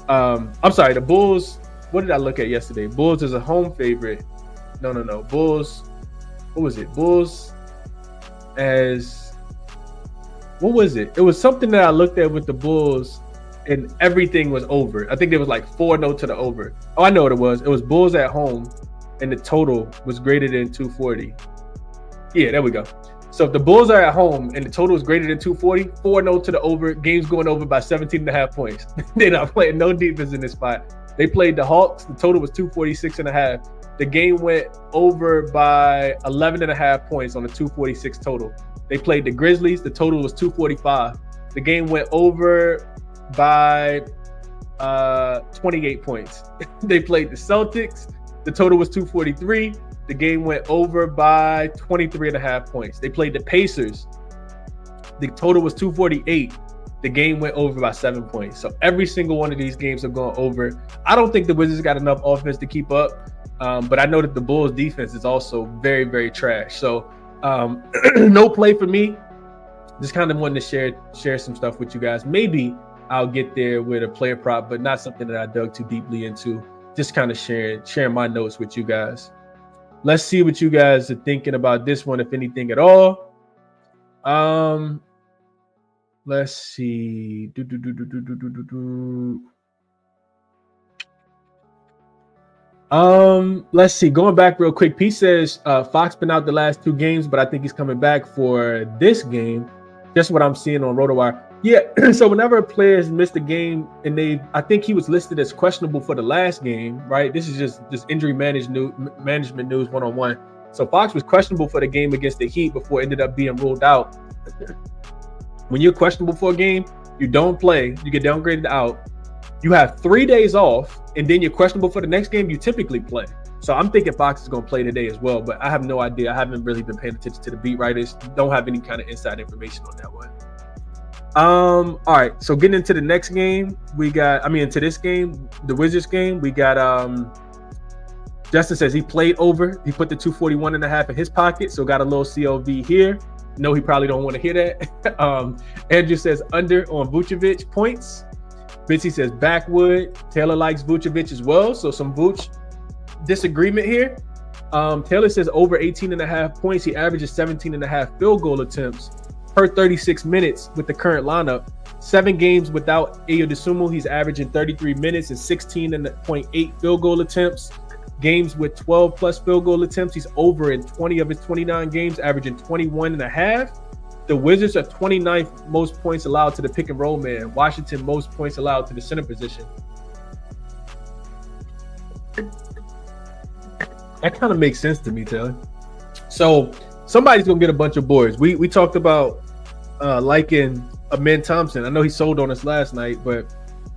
I'm sorry, the Bulls. What did I look at yesterday? Bulls as a home favorite. No. Bulls. What was it? Bulls as. What was it? It was something that I looked at with the Bulls, and everything was over. I think it was like 4-0 to the over. Oh, I know what it was. It was Bulls at home, and the total was greater than 240. Yeah, there we go. So if the Bulls are at home and the total is greater than 240, 4-0 to the over, game's going over by 17.5 points. They're not playing no defense in this spot. They played the Hawks. The total was 246.5. The game went over by 11.5 points on a 246 total. They played the Grizzlies. The total was 245. The game went over by 28 points. They played the Celtics. The total was 243. The game went over by 23.5 points. They played the Pacers. The total was 248. The game went over by 7 points. So every single one of these games have gone over. I don't think the Wizards got enough offense to keep up, but I know that the Bulls defense is also very, very trash. So no play for me. Just kind of wanted to share some stuff with you guys. Maybe I'll get there with a player prop, but not something that I dug too deeply into. Just kind of sharing my notes with you guys. Let's see what you guys are thinking about this one, if anything at all. Let's see. Let's see. Going back real quick. Pete says Fox been out the last 2 games, but I think he's coming back for this game. That's what I'm seeing on RotoWire. Yeah. So whenever a player has missed a game, and I think he was listed as questionable for the last game, right? This is just injury management news 101. So Fox was questionable for the game against the Heat before it ended up being ruled out. When you're questionable for a game, you don't play, you get downgraded out. You have 3 days off, and then you're questionable for the next game, you typically play. So I'm thinking Fox is going to play today as well, but I have no idea. I haven't really been paying attention to the beat writers. Don't have any kind of inside information on that one. All right. So getting into the next game, into this game, the Wizards game, we got Justin says he played over. He put the 241.5 in his pocket, so got a little CLV here. No, he probably don't want to hear that. Andrew says under on Vucevic points. Bitsy says backwood. Taylor likes Vucevic as well, so some Vuce disagreement here. Taylor says over 18.5 points. He averages 17.5 field goal attempts per 36 minutes with the current lineup. 7 games without Ayo Dosunmu, he's averaging 33 minutes and 16.8 field goal attempts. games with 12 plus field goal attempts. He's over in 20 of his 29 games, averaging 21.5. The Wizards are 29th most points allowed to the pick and roll man. Washington most points allowed to the center position. That kind of makes sense to me, Taylor. So somebody's gonna get a bunch of boards. We talked about liking Amen Thompson. I know he sold on us last night, but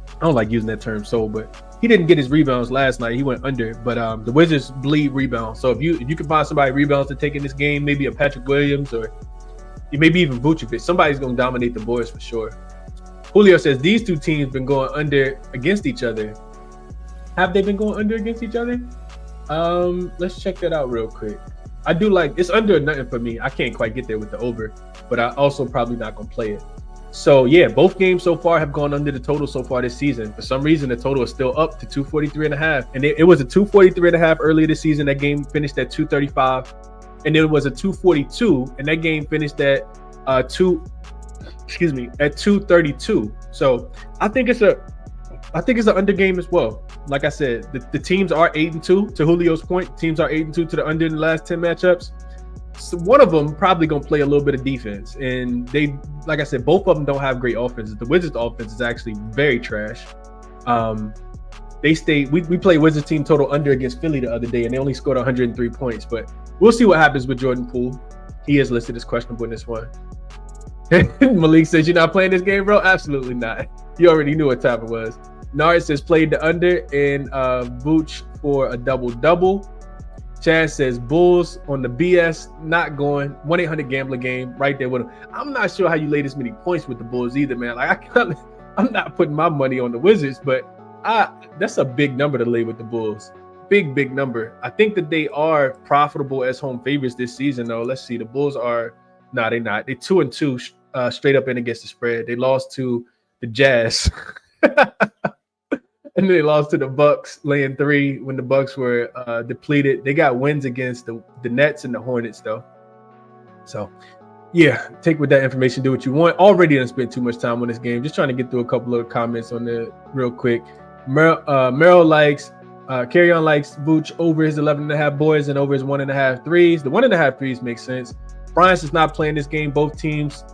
I don't like using that term sold, but he didn't get his rebounds last night. He went under, but the Wizards bleed rebounds. So if you can find somebody rebounds to take in this game, maybe a Patrick Williams or maybe even Vucevic, somebody's gonna dominate the boards for sure. Julio says these two teams been going under against each other. Have they been going under against each other? Let's check that out real quick. I do like it's under or nothing for me. I can't quite get there with the over, but I also probably not gonna play it. So yeah, both games so far have gone under the total so far this season. For some reason, the total is still up to 243.5, and it was a 243.5 earlier this season. That game finished at 235, and it was a 242, and that game finished at 232. So I think it's an under game as well. Like I said, the teams are 8-2. To Julio's point, teams are 8-2 to the under in the last 10 matchups. So one of them probably gonna play a little bit of defense, and they, like I said, both of them don't have great offenses. The Wizards' offense is actually very trash. We played Wizards team total under against Philly the other day, and they only scored 103 points. But we'll see what happens with Jordan Poole. He is listed as questionable in this one. Malik says, "You're not playing this game, bro?" Absolutely not. You already knew what time it was. Nard says played the under and Vooch for a double-double. Chad says Bulls on the BS, not going. 1-800-GAMBLER game right there with him. I'm not sure how you lay this many points with the Bulls either, man. Like I'm not putting my money on the Wizards, but that's a big number to lay with the Bulls. Big number. I think that they are profitable as home favorites this season, though. Let's see. The Bulls are they're not. They're 2-2 straight up in against the spread. They lost to the Jazz. And then they lost to the Bucks, laying 3 when the Bucks were depleted. They got wins against the Nets and the Hornets, though. So, yeah, take with that information, do what you want. Already done spent too much time on this game. Just trying to get through a couple of comments on it real quick. Merrill likes, Carry On likes Vooch over his 11.5 boards and over his 1.5 threes. The 1.5 threes makes sense. Bryant is not playing this game. Both teams.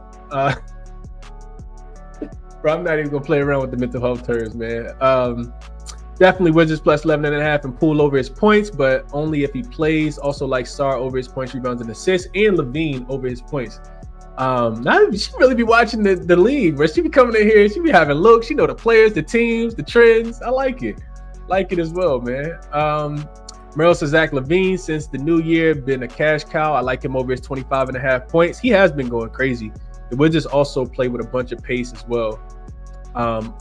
Bro, I'm not even gonna play around with the mental health terms, man. Definitely Wizards plus 11.5 and Poole over his points, but only if he plays. Also like Sarr over his points, rebounds, and assists, and Levine over his points. Now she really be watching the league, bro. She be coming in here, she be having looks. She know the players, the teams, the trends. I like it as well, man. Merrill says Zach Levine since the new year been a cash cow. I like him over his 25.5 points. He has been going crazy. The Wizards also play with a bunch of pace as well.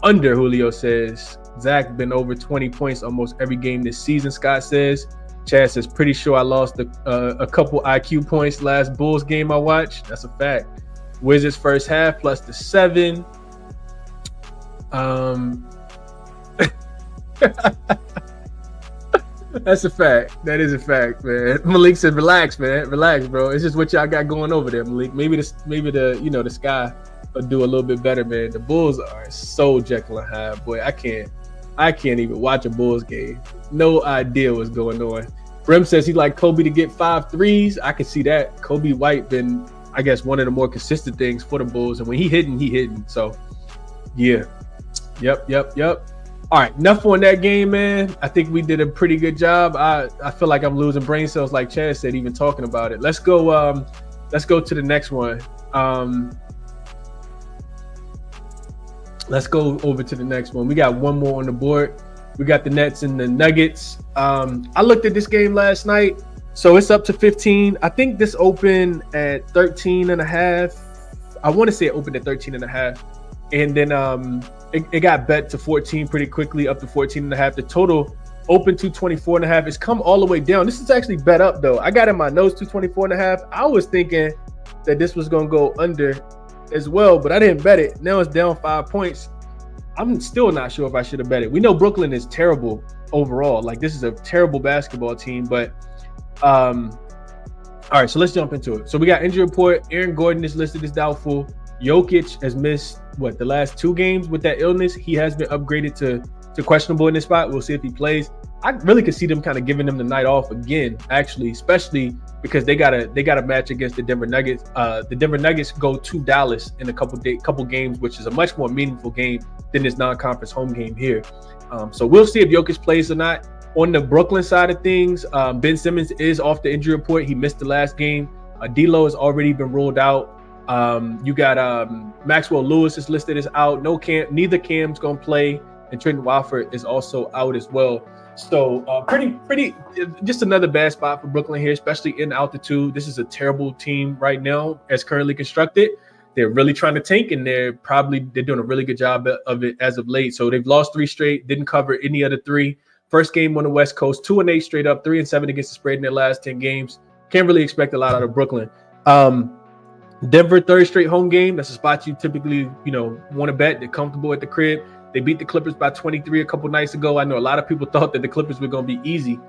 Under, Julio says Zach been over 20 points almost every game this season. Scott says. Chad says pretty sure I lost a couple IQ points last Bulls game I watched. That's a fact. Wizards first half plus the 7. That's a fact. That is a fact, man. Malik said, "Relax, man. Relax, bro. It's just what y'all got going over there, Malik. Maybe the sky will do a little bit better, man. The Bulls are so Jekyll and Hyde, boy. I can't even watch a Bulls game. No idea what's going on." Brim says he like Kobe to get 5 threes. I can see that. Kobe White been, I guess, one of the more consistent things for the Bulls, and when he hitting. So, yeah. Yep. All right, enough on that game, man. I think we did a pretty good job. I feel like I'm losing brain cells, like Chad said, even talking about it. Let's go to the next one. Let's go over to the next one. We got one more on the board. We got the Nets and the Nuggets. I looked at this game last night, so it's up to 15. I think this opened at 13.5. I want to say it opened at 13.5, and then it got bet to 14 pretty quickly, up to 14.5. The total opened to 24.5. It's come all the way down. This is actually bet up though. I got in my notes to 24.5. I was thinking that this was gonna go under as well, but I didn't bet it. Now it's down 5 points. I'm still not sure if I should have bet it. We know Brooklyn is terrible overall. Like, this is a terrible basketball team, but all right, so let's jump into it. So we got injury report. Aaron Gordon is listed as doubtful. Jokic has missed the last 2 games with that illness. He has been upgraded to questionable in this spot. We'll see if he plays. I really could see them kind of giving them the night off again, actually, especially because they got a match against the Denver Nuggets. The Denver Nuggets go to Dallas in a couple games, which is a much more meaningful game than this non-conference home game here. So we'll see if Jokic plays or not. On the Brooklyn side of things, Ben Simmons is off the injury report. He missed the last game. D'Lo has already been ruled out. You got Maxwell Lewis is listed as out. Neither Cam's gonna play, and Trenton Watford is also out as well. So pretty, just another bad spot for Brooklyn here, especially in altitude. This is a terrible team right now as currently constructed. They're really trying to tank, and they're doing a really good job of it as of late. So they've lost 3 straight, didn't cover any other 3. First game on the West Coast, 2-8 straight up, 3-7 against the spread in their last 10 games. Can't really expect a lot out of Brooklyn. Denver, 3rd straight home game. That's a spot you typically, want to bet. They're comfortable at the crib. They beat the Clippers by 23 a couple nights ago. I know a lot of people thought that the Clippers were going to be easy.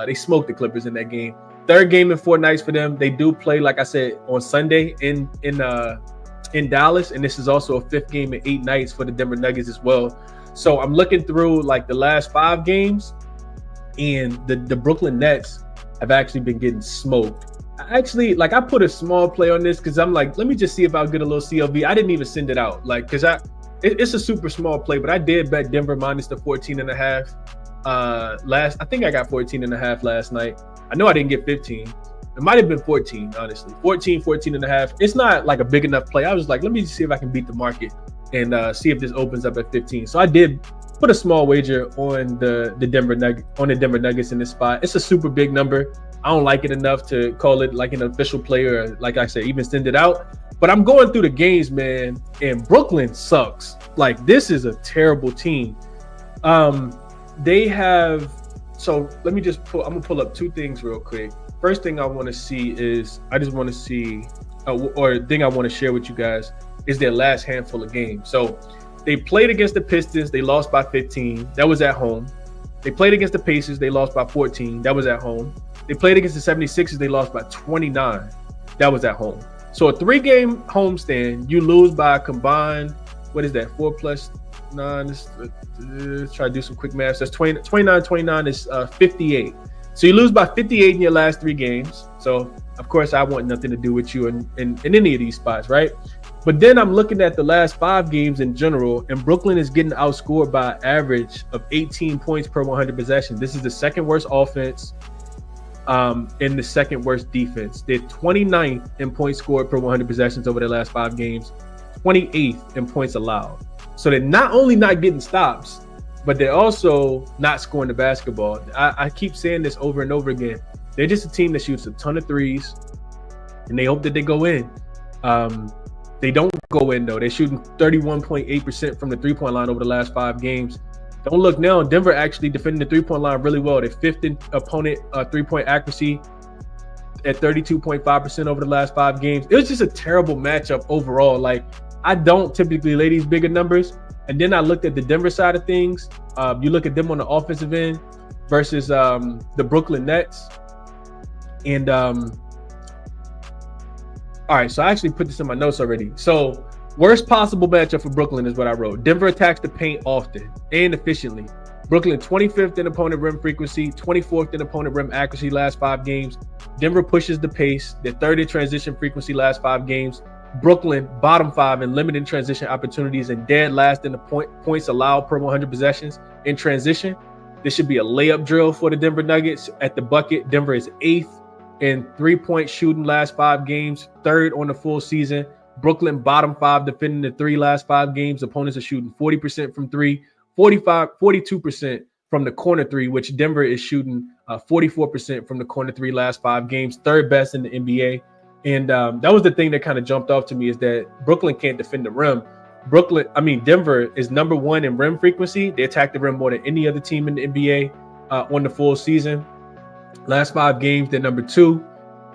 They smoked the Clippers in that game. 3rd game in 4 nights for them. They do play, like I said, on Sunday in Dallas, and this is also a 5th game in 8 nights for the Denver Nuggets as well. So I'm looking through like the last 5 games, and the Brooklyn Nets have actually been getting smoked. I put a small play on this because I'm like, let me just see if I'll get a little CLV. I didn't even send it out, because it's a super small play, but I did bet Denver minus the 14.5. I think I got 14.5 last night. I know I didn't get 15. It might have been 14, honestly. 14.5. It's not like a big enough play. I was like, let me just see if I can beat the market and see if this opens up at 15. So I did put a small wager on the Denver Nuggets in this spot. It's a super big number. I don't like it enough to call it like an official play or, like I said, even send it out. But I'm going through the games, man, and Brooklyn sucks. Like, this is a terrible team. They have, so let me just I'm gonna pull up 2 things real quick. First thing I want to see is, or the thing I want to share with you guys is their last handful of games. So they played against the Pistons. They lost by 15. That was at home. They played against the Pacers. They lost by 14. That was at home. They played against the 76ers. They lost by 29. That was at home. So a 3-game homestand, you lose by a combined, what is that, 4 plus 9? Let's try to do some quick math. So that's 29 is 58. So you lose by 58 in your last 3 games. So, of course, I want nothing to do with you in any of these spots, right? But then I'm looking at the last 5 games in general, and Brooklyn is getting outscored by an average of 18 points per 100 possessions. This is the 2nd worst offense and the 2nd worst defense. They're 29th in points scored per 100 possessions over their last 5 games, 28th in points allowed. So they're not only not getting stops, but they're also not scoring the basketball. I keep saying this over and over again. They're just a team that shoots a ton of threes, and they hope that they go in. They don't go in, though. They're shooting 31.8% from the 3-point line over the last 5 games. Don't look now. Denver actually defending the 3-point line really well. They're 5th in opponent 3-point accuracy at 32.5% over the last 5 games. It was just a terrible matchup overall. Like, I don't typically lay these bigger numbers. And then I looked at the Denver side of things. You look at them on the offensive end versus the Brooklyn Nets. And all right, so I actually put this in my notes already. So worst possible matchup for Brooklyn is what I wrote. Denver attacks the paint often and efficiently. Brooklyn 25th in opponent rim frequency, 24th in opponent rim accuracy last 5 games. Denver pushes the pace. They're 3rd in transition frequency last 5 games. Brooklyn bottom 5 in limited transition opportunities and dead last in the points allowed per 100 possessions in transition. This should be a layup drill for the Denver Nuggets at the bucket. Denver is 8th in 3-point shooting last 5 games, 3rd on the full season. Brooklyn bottom 5 defending the 3 last 5 games. Opponents are shooting 40% from 3, 42% from the corner 3, which Denver is shooting 44% from the corner 3 last 5 games, 3rd best in the NBA. And that was the thing that kind of jumped off to me, is that Brooklyn can't defend the rim. Denver is number 1 in rim frequency. They attack the rim more than any other team in the NBA on the full season. Last 5 games, they're number 2.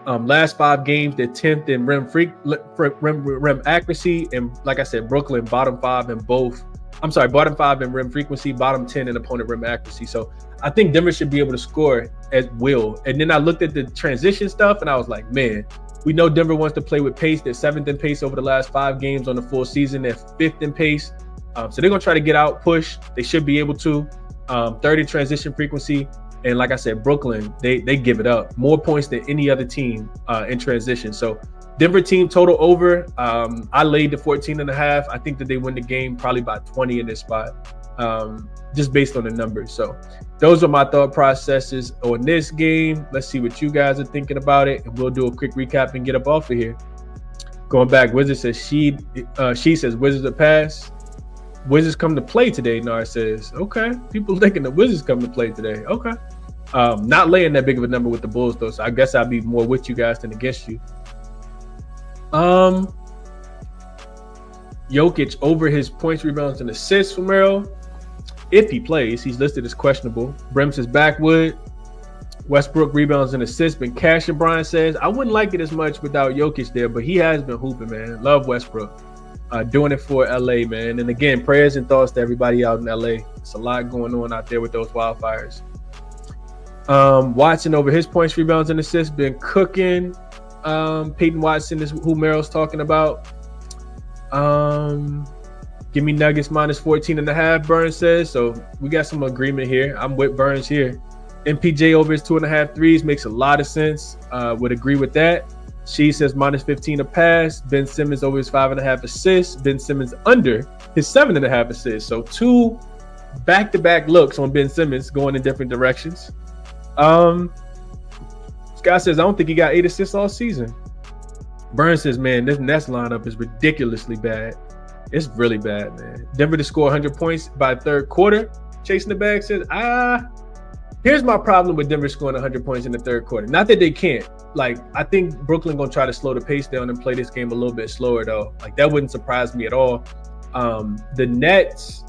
Last 5 games, they're 10th in rim accuracy. And like I said, Brooklyn bottom 5 in bottom 5 in rim frequency, bottom 10 in opponent rim accuracy. So I think Denver should be able to score at will. And then I looked at the transition stuff and I was like, man, we know Denver wants to play with pace. They're 7th in pace over the last 5 games on the full season. They're 5th in pace. So they're going to try to get out, push. They should be able to. 3rd in transition frequency. And like I said, Brooklyn, they give it up. More points than any other team in transition. So Denver team total over. I laid the 14.5. I think that they win the game probably by 20 in this spot, just based on the numbers. So those are my thought processes on this game. Let's see what you guys are thinking about it, and we'll do a quick recap and get up off of here. Going back, Wizards says she says Wizards are pass. Wizards come to play today, Nar says. Okay. People thinking the Wizards come to play today. Okay. Not laying that big of a number with the Bulls, though, so I guess I'll be more with you guys than against you. Jokic over his points, rebounds, and assists for Merrill. If he plays, he's listed as questionable. Brim says backwood. Westbrook rebounds and assists been cashing, Brian says. I wouldn't like it as much without Jokic there, but he has been hooping, man. Love Westbrook. Doing it for LA, man. And again, prayers and thoughts to everybody out in LA. It's a lot going on out there with those wildfires. Watson over his points, rebounds, and assists been cooking. Peyton Watson is who Merrill's talking about. Give me Nuggets minus 14.5, Burns says. So we got some agreement here. I'm with Burns here. MPJ over his 2.5 threes makes a lot of sense. Would agree with that. She says minus 15 a pass. Ben Simmons over his 5.5 assists. Ben Simmons under his 7.5 assists. So 2 back-to-back looks on Ben Simmons going in different directions. Scott says, I don't think he got 8 assists all season. Burns says, man, this Nets lineup is ridiculously bad. It's really bad, man. Denver to score 100 points by third quarter. Chasing the bag says, here's my problem with Denver scoring 100 points in the third quarter. Not that they can't. Like, I think Brooklyn going to try to slow the pace down and play this game a little bit slower, though. Like, that wouldn't surprise me at all. The Nets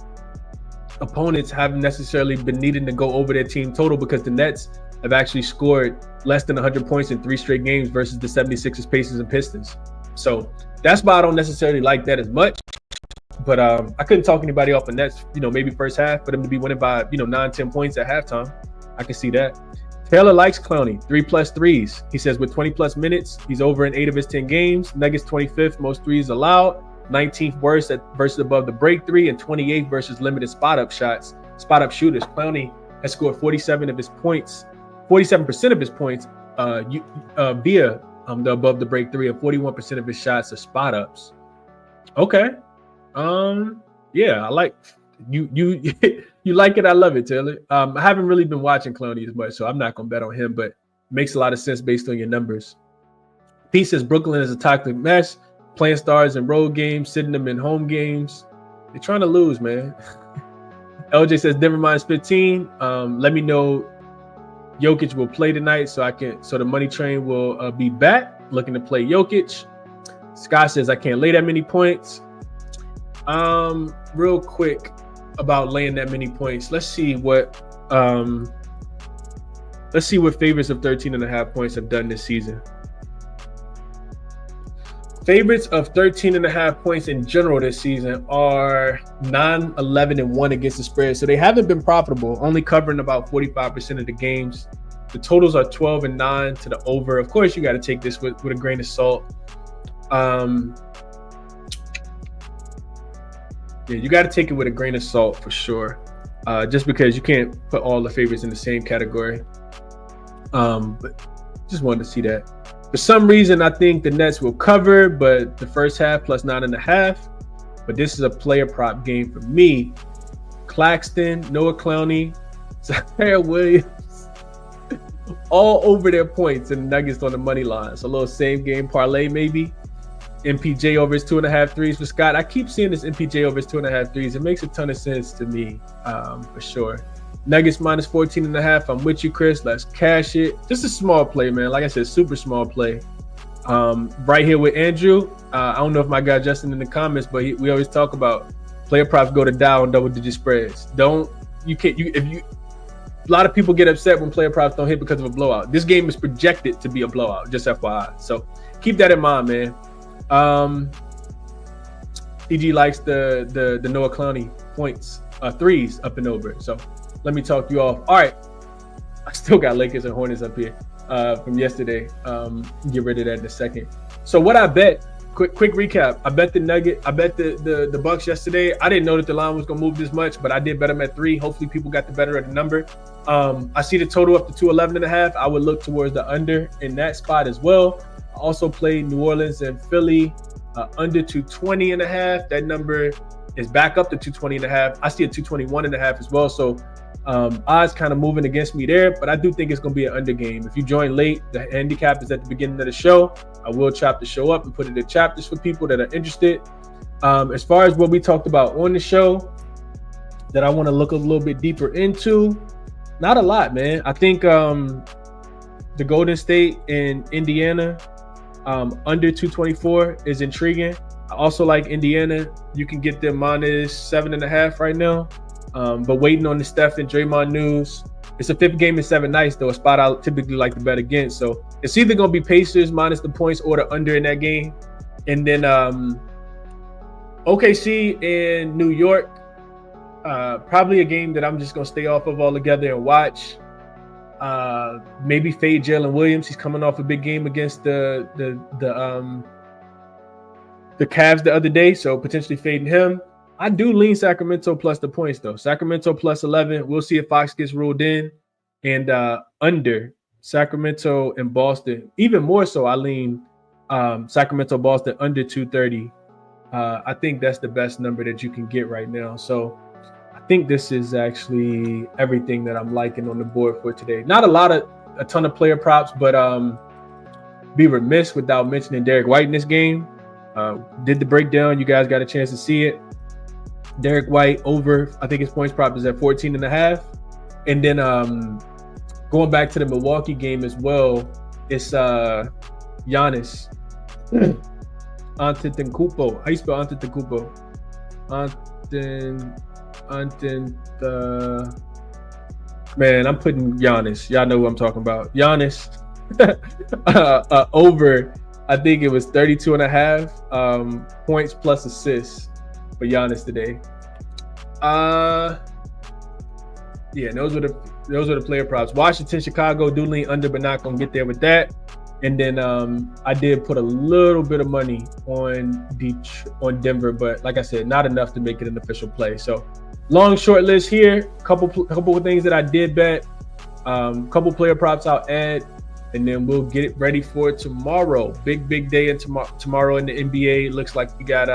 opponents haven't necessarily been needing to go over their team total because the Nets have actually scored less than 100 points in 3 straight games versus the 76ers, Pacers, and Pistons. So that's why I don't necessarily like that as much. But I couldn't talk anybody off the Nets, maybe first half, for them to be winning by, 9-10 points at halftime. I can see that. Taylor likes Clowney, 3+ threes. He says with 20+ minutes, he's over in 8 of his 10 games. Nuggets 25th, most threes allowed. 19th worst versus above the break 3, and 28th versus limited spot up shooters. Clowney has scored 47% of his points via the above the break 3, and 41% of his shots are spot ups. Okay. Yeah, I like you you like it. I love it, Taylor. I haven't really been watching Clowney as much, so I'm not gonna bet on him, but it makes a lot of sense based on your numbers. Pete says Brooklyn is a toxic mess, playing stars in road games, sitting them in home games. They're trying to lose, man. LJ says Denver minus 15. Let me know Jokic will play tonight so the money train will be back looking to play Jokic. Scott says I can't lay that many points. Real quick about laying that many points. Let's see what favorites of 13.5 points have done this season. Favorites of 13.5 points in general this season are 9, 11, and 1 against the spread. So they haven't been profitable, only covering about 45% of the games. The totals are 12 and 9 to the over. Of course, you got to take this with a grain of salt. Yeah, you got to take it with a grain of salt for sure. Just because you can't put all the favorites in the same category. But just wanted to see that. For some reason, I think the Nets will cover, but the first half plus 9.5. But this is a player prop game for me. Claxton, Noah Clowney, Zaire Williams, all over their points, and the Nuggets on the money line. So a little same game parlay maybe. MPJ over his 2.5 threes for Scott. I keep seeing this MPJ over his 2.5 threes. It makes a ton of sense to me, for sure. Nuggets minus 14.5. I'm with you, Chris. Let's cash it. Just a small play, man. Like I said, super small play. Right here with Andrew. I don't know if my guy Justin in the comments, but we always talk about player props go to Dow on double-digit spreads. A lot of people get upset when player props don't hit because of a blowout. This game is projected to be a blowout, just FYI. So keep that in mind, man. PG likes the Noah Clowney points, threes up and over. So let me talk you off. All right. I still got Lakers and Hornets up here from yesterday. Get rid of that in a second. So what I bet quick recap. I bet the Bucks yesterday. I didn't know that the line was gonna move this much, but I did bet them at 3. Hopefully people got the better of the number. I see the total up to 211.5. I would look towards the under in that spot as well. I also played New Orleans and Philly under 220.5. That number is back up to 220.5. I see a 221.5 as well. So odds kind of moving against me there, but I do think it's going to be an under game. If you join late, the handicap is at the beginning of the show. I will chop the show up and put it in chapters for people that are interested. As far as what we talked about on the show that I want to look a little bit deeper into, not a lot, man. I think the Golden State and Indiana under 224 is intriguing. I also like Indiana. You can get them -7.5 right now. But waiting on the Steph and Draymond news. It's a 5th game in 7 nights, though, a spot I typically like to bet against. So it's either going to be Pacers minus the points or the under in that game. And then OKC and New York, probably a game that I'm just going to stay off of altogether and watch. Maybe fade Jalen Williams. He's coming off a big game against the Cavs the other day, so potentially fading him. I do lean Sacramento plus the points, though. Sacramento plus 11. We'll see if Fox gets ruled in. And under Sacramento and Boston. Even more so, I lean Sacramento, Boston under 230. I think that's the best number that you can get right now. So I think this is actually everything that I'm liking on the board for today. Not a ton of player props, but be remiss without mentioning Derek White in this game. Did the breakdown. You guys got a chance to see it. Derek White over, I think his points prop is at 14.5. And then going back to the Milwaukee game as well, it's Giannis Antetokounmpo. How you spell Antetokounmpo? Man, I'm putting Giannis. Y'all know who I'm talking about. Giannis over, I think it was 32.5 points plus assists for Giannis today. Yeah, those are the player props. Washington, Chicago, do lean under, but not gonna get there with that. And then I did put a little bit of money on Denver, but like I said, not enough to make it an official play. So long short list here. Couple of things that I did bet. Couple player props I'll add. And then we'll get it ready for tomorrow. Big day in tomorrow in the NBA. Looks like we got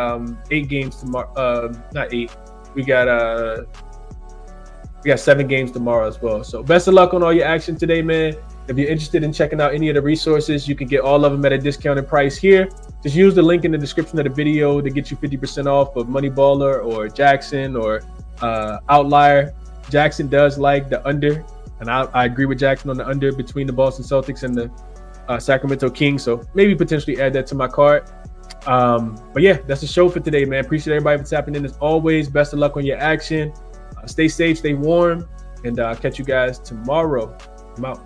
8 games tomorrow. Not 8. We got 7 games tomorrow as well. So best of luck on all your action today, man. If you're interested in checking out any of the resources, you can get all of them at a discounted price here. Just use the link in the description of the video to get you 50% off of Moneyballer or jaXon or Outlier. jaXon does like the under. And I agree with jaXon on the under between the Boston Celtics and the Sacramento Kings. So maybe potentially add that to my card. But yeah, that's the show for today, man. Appreciate everybody for tapping in as always. Best of luck on your action. Stay safe, stay warm, and catch you guys tomorrow. I'm out.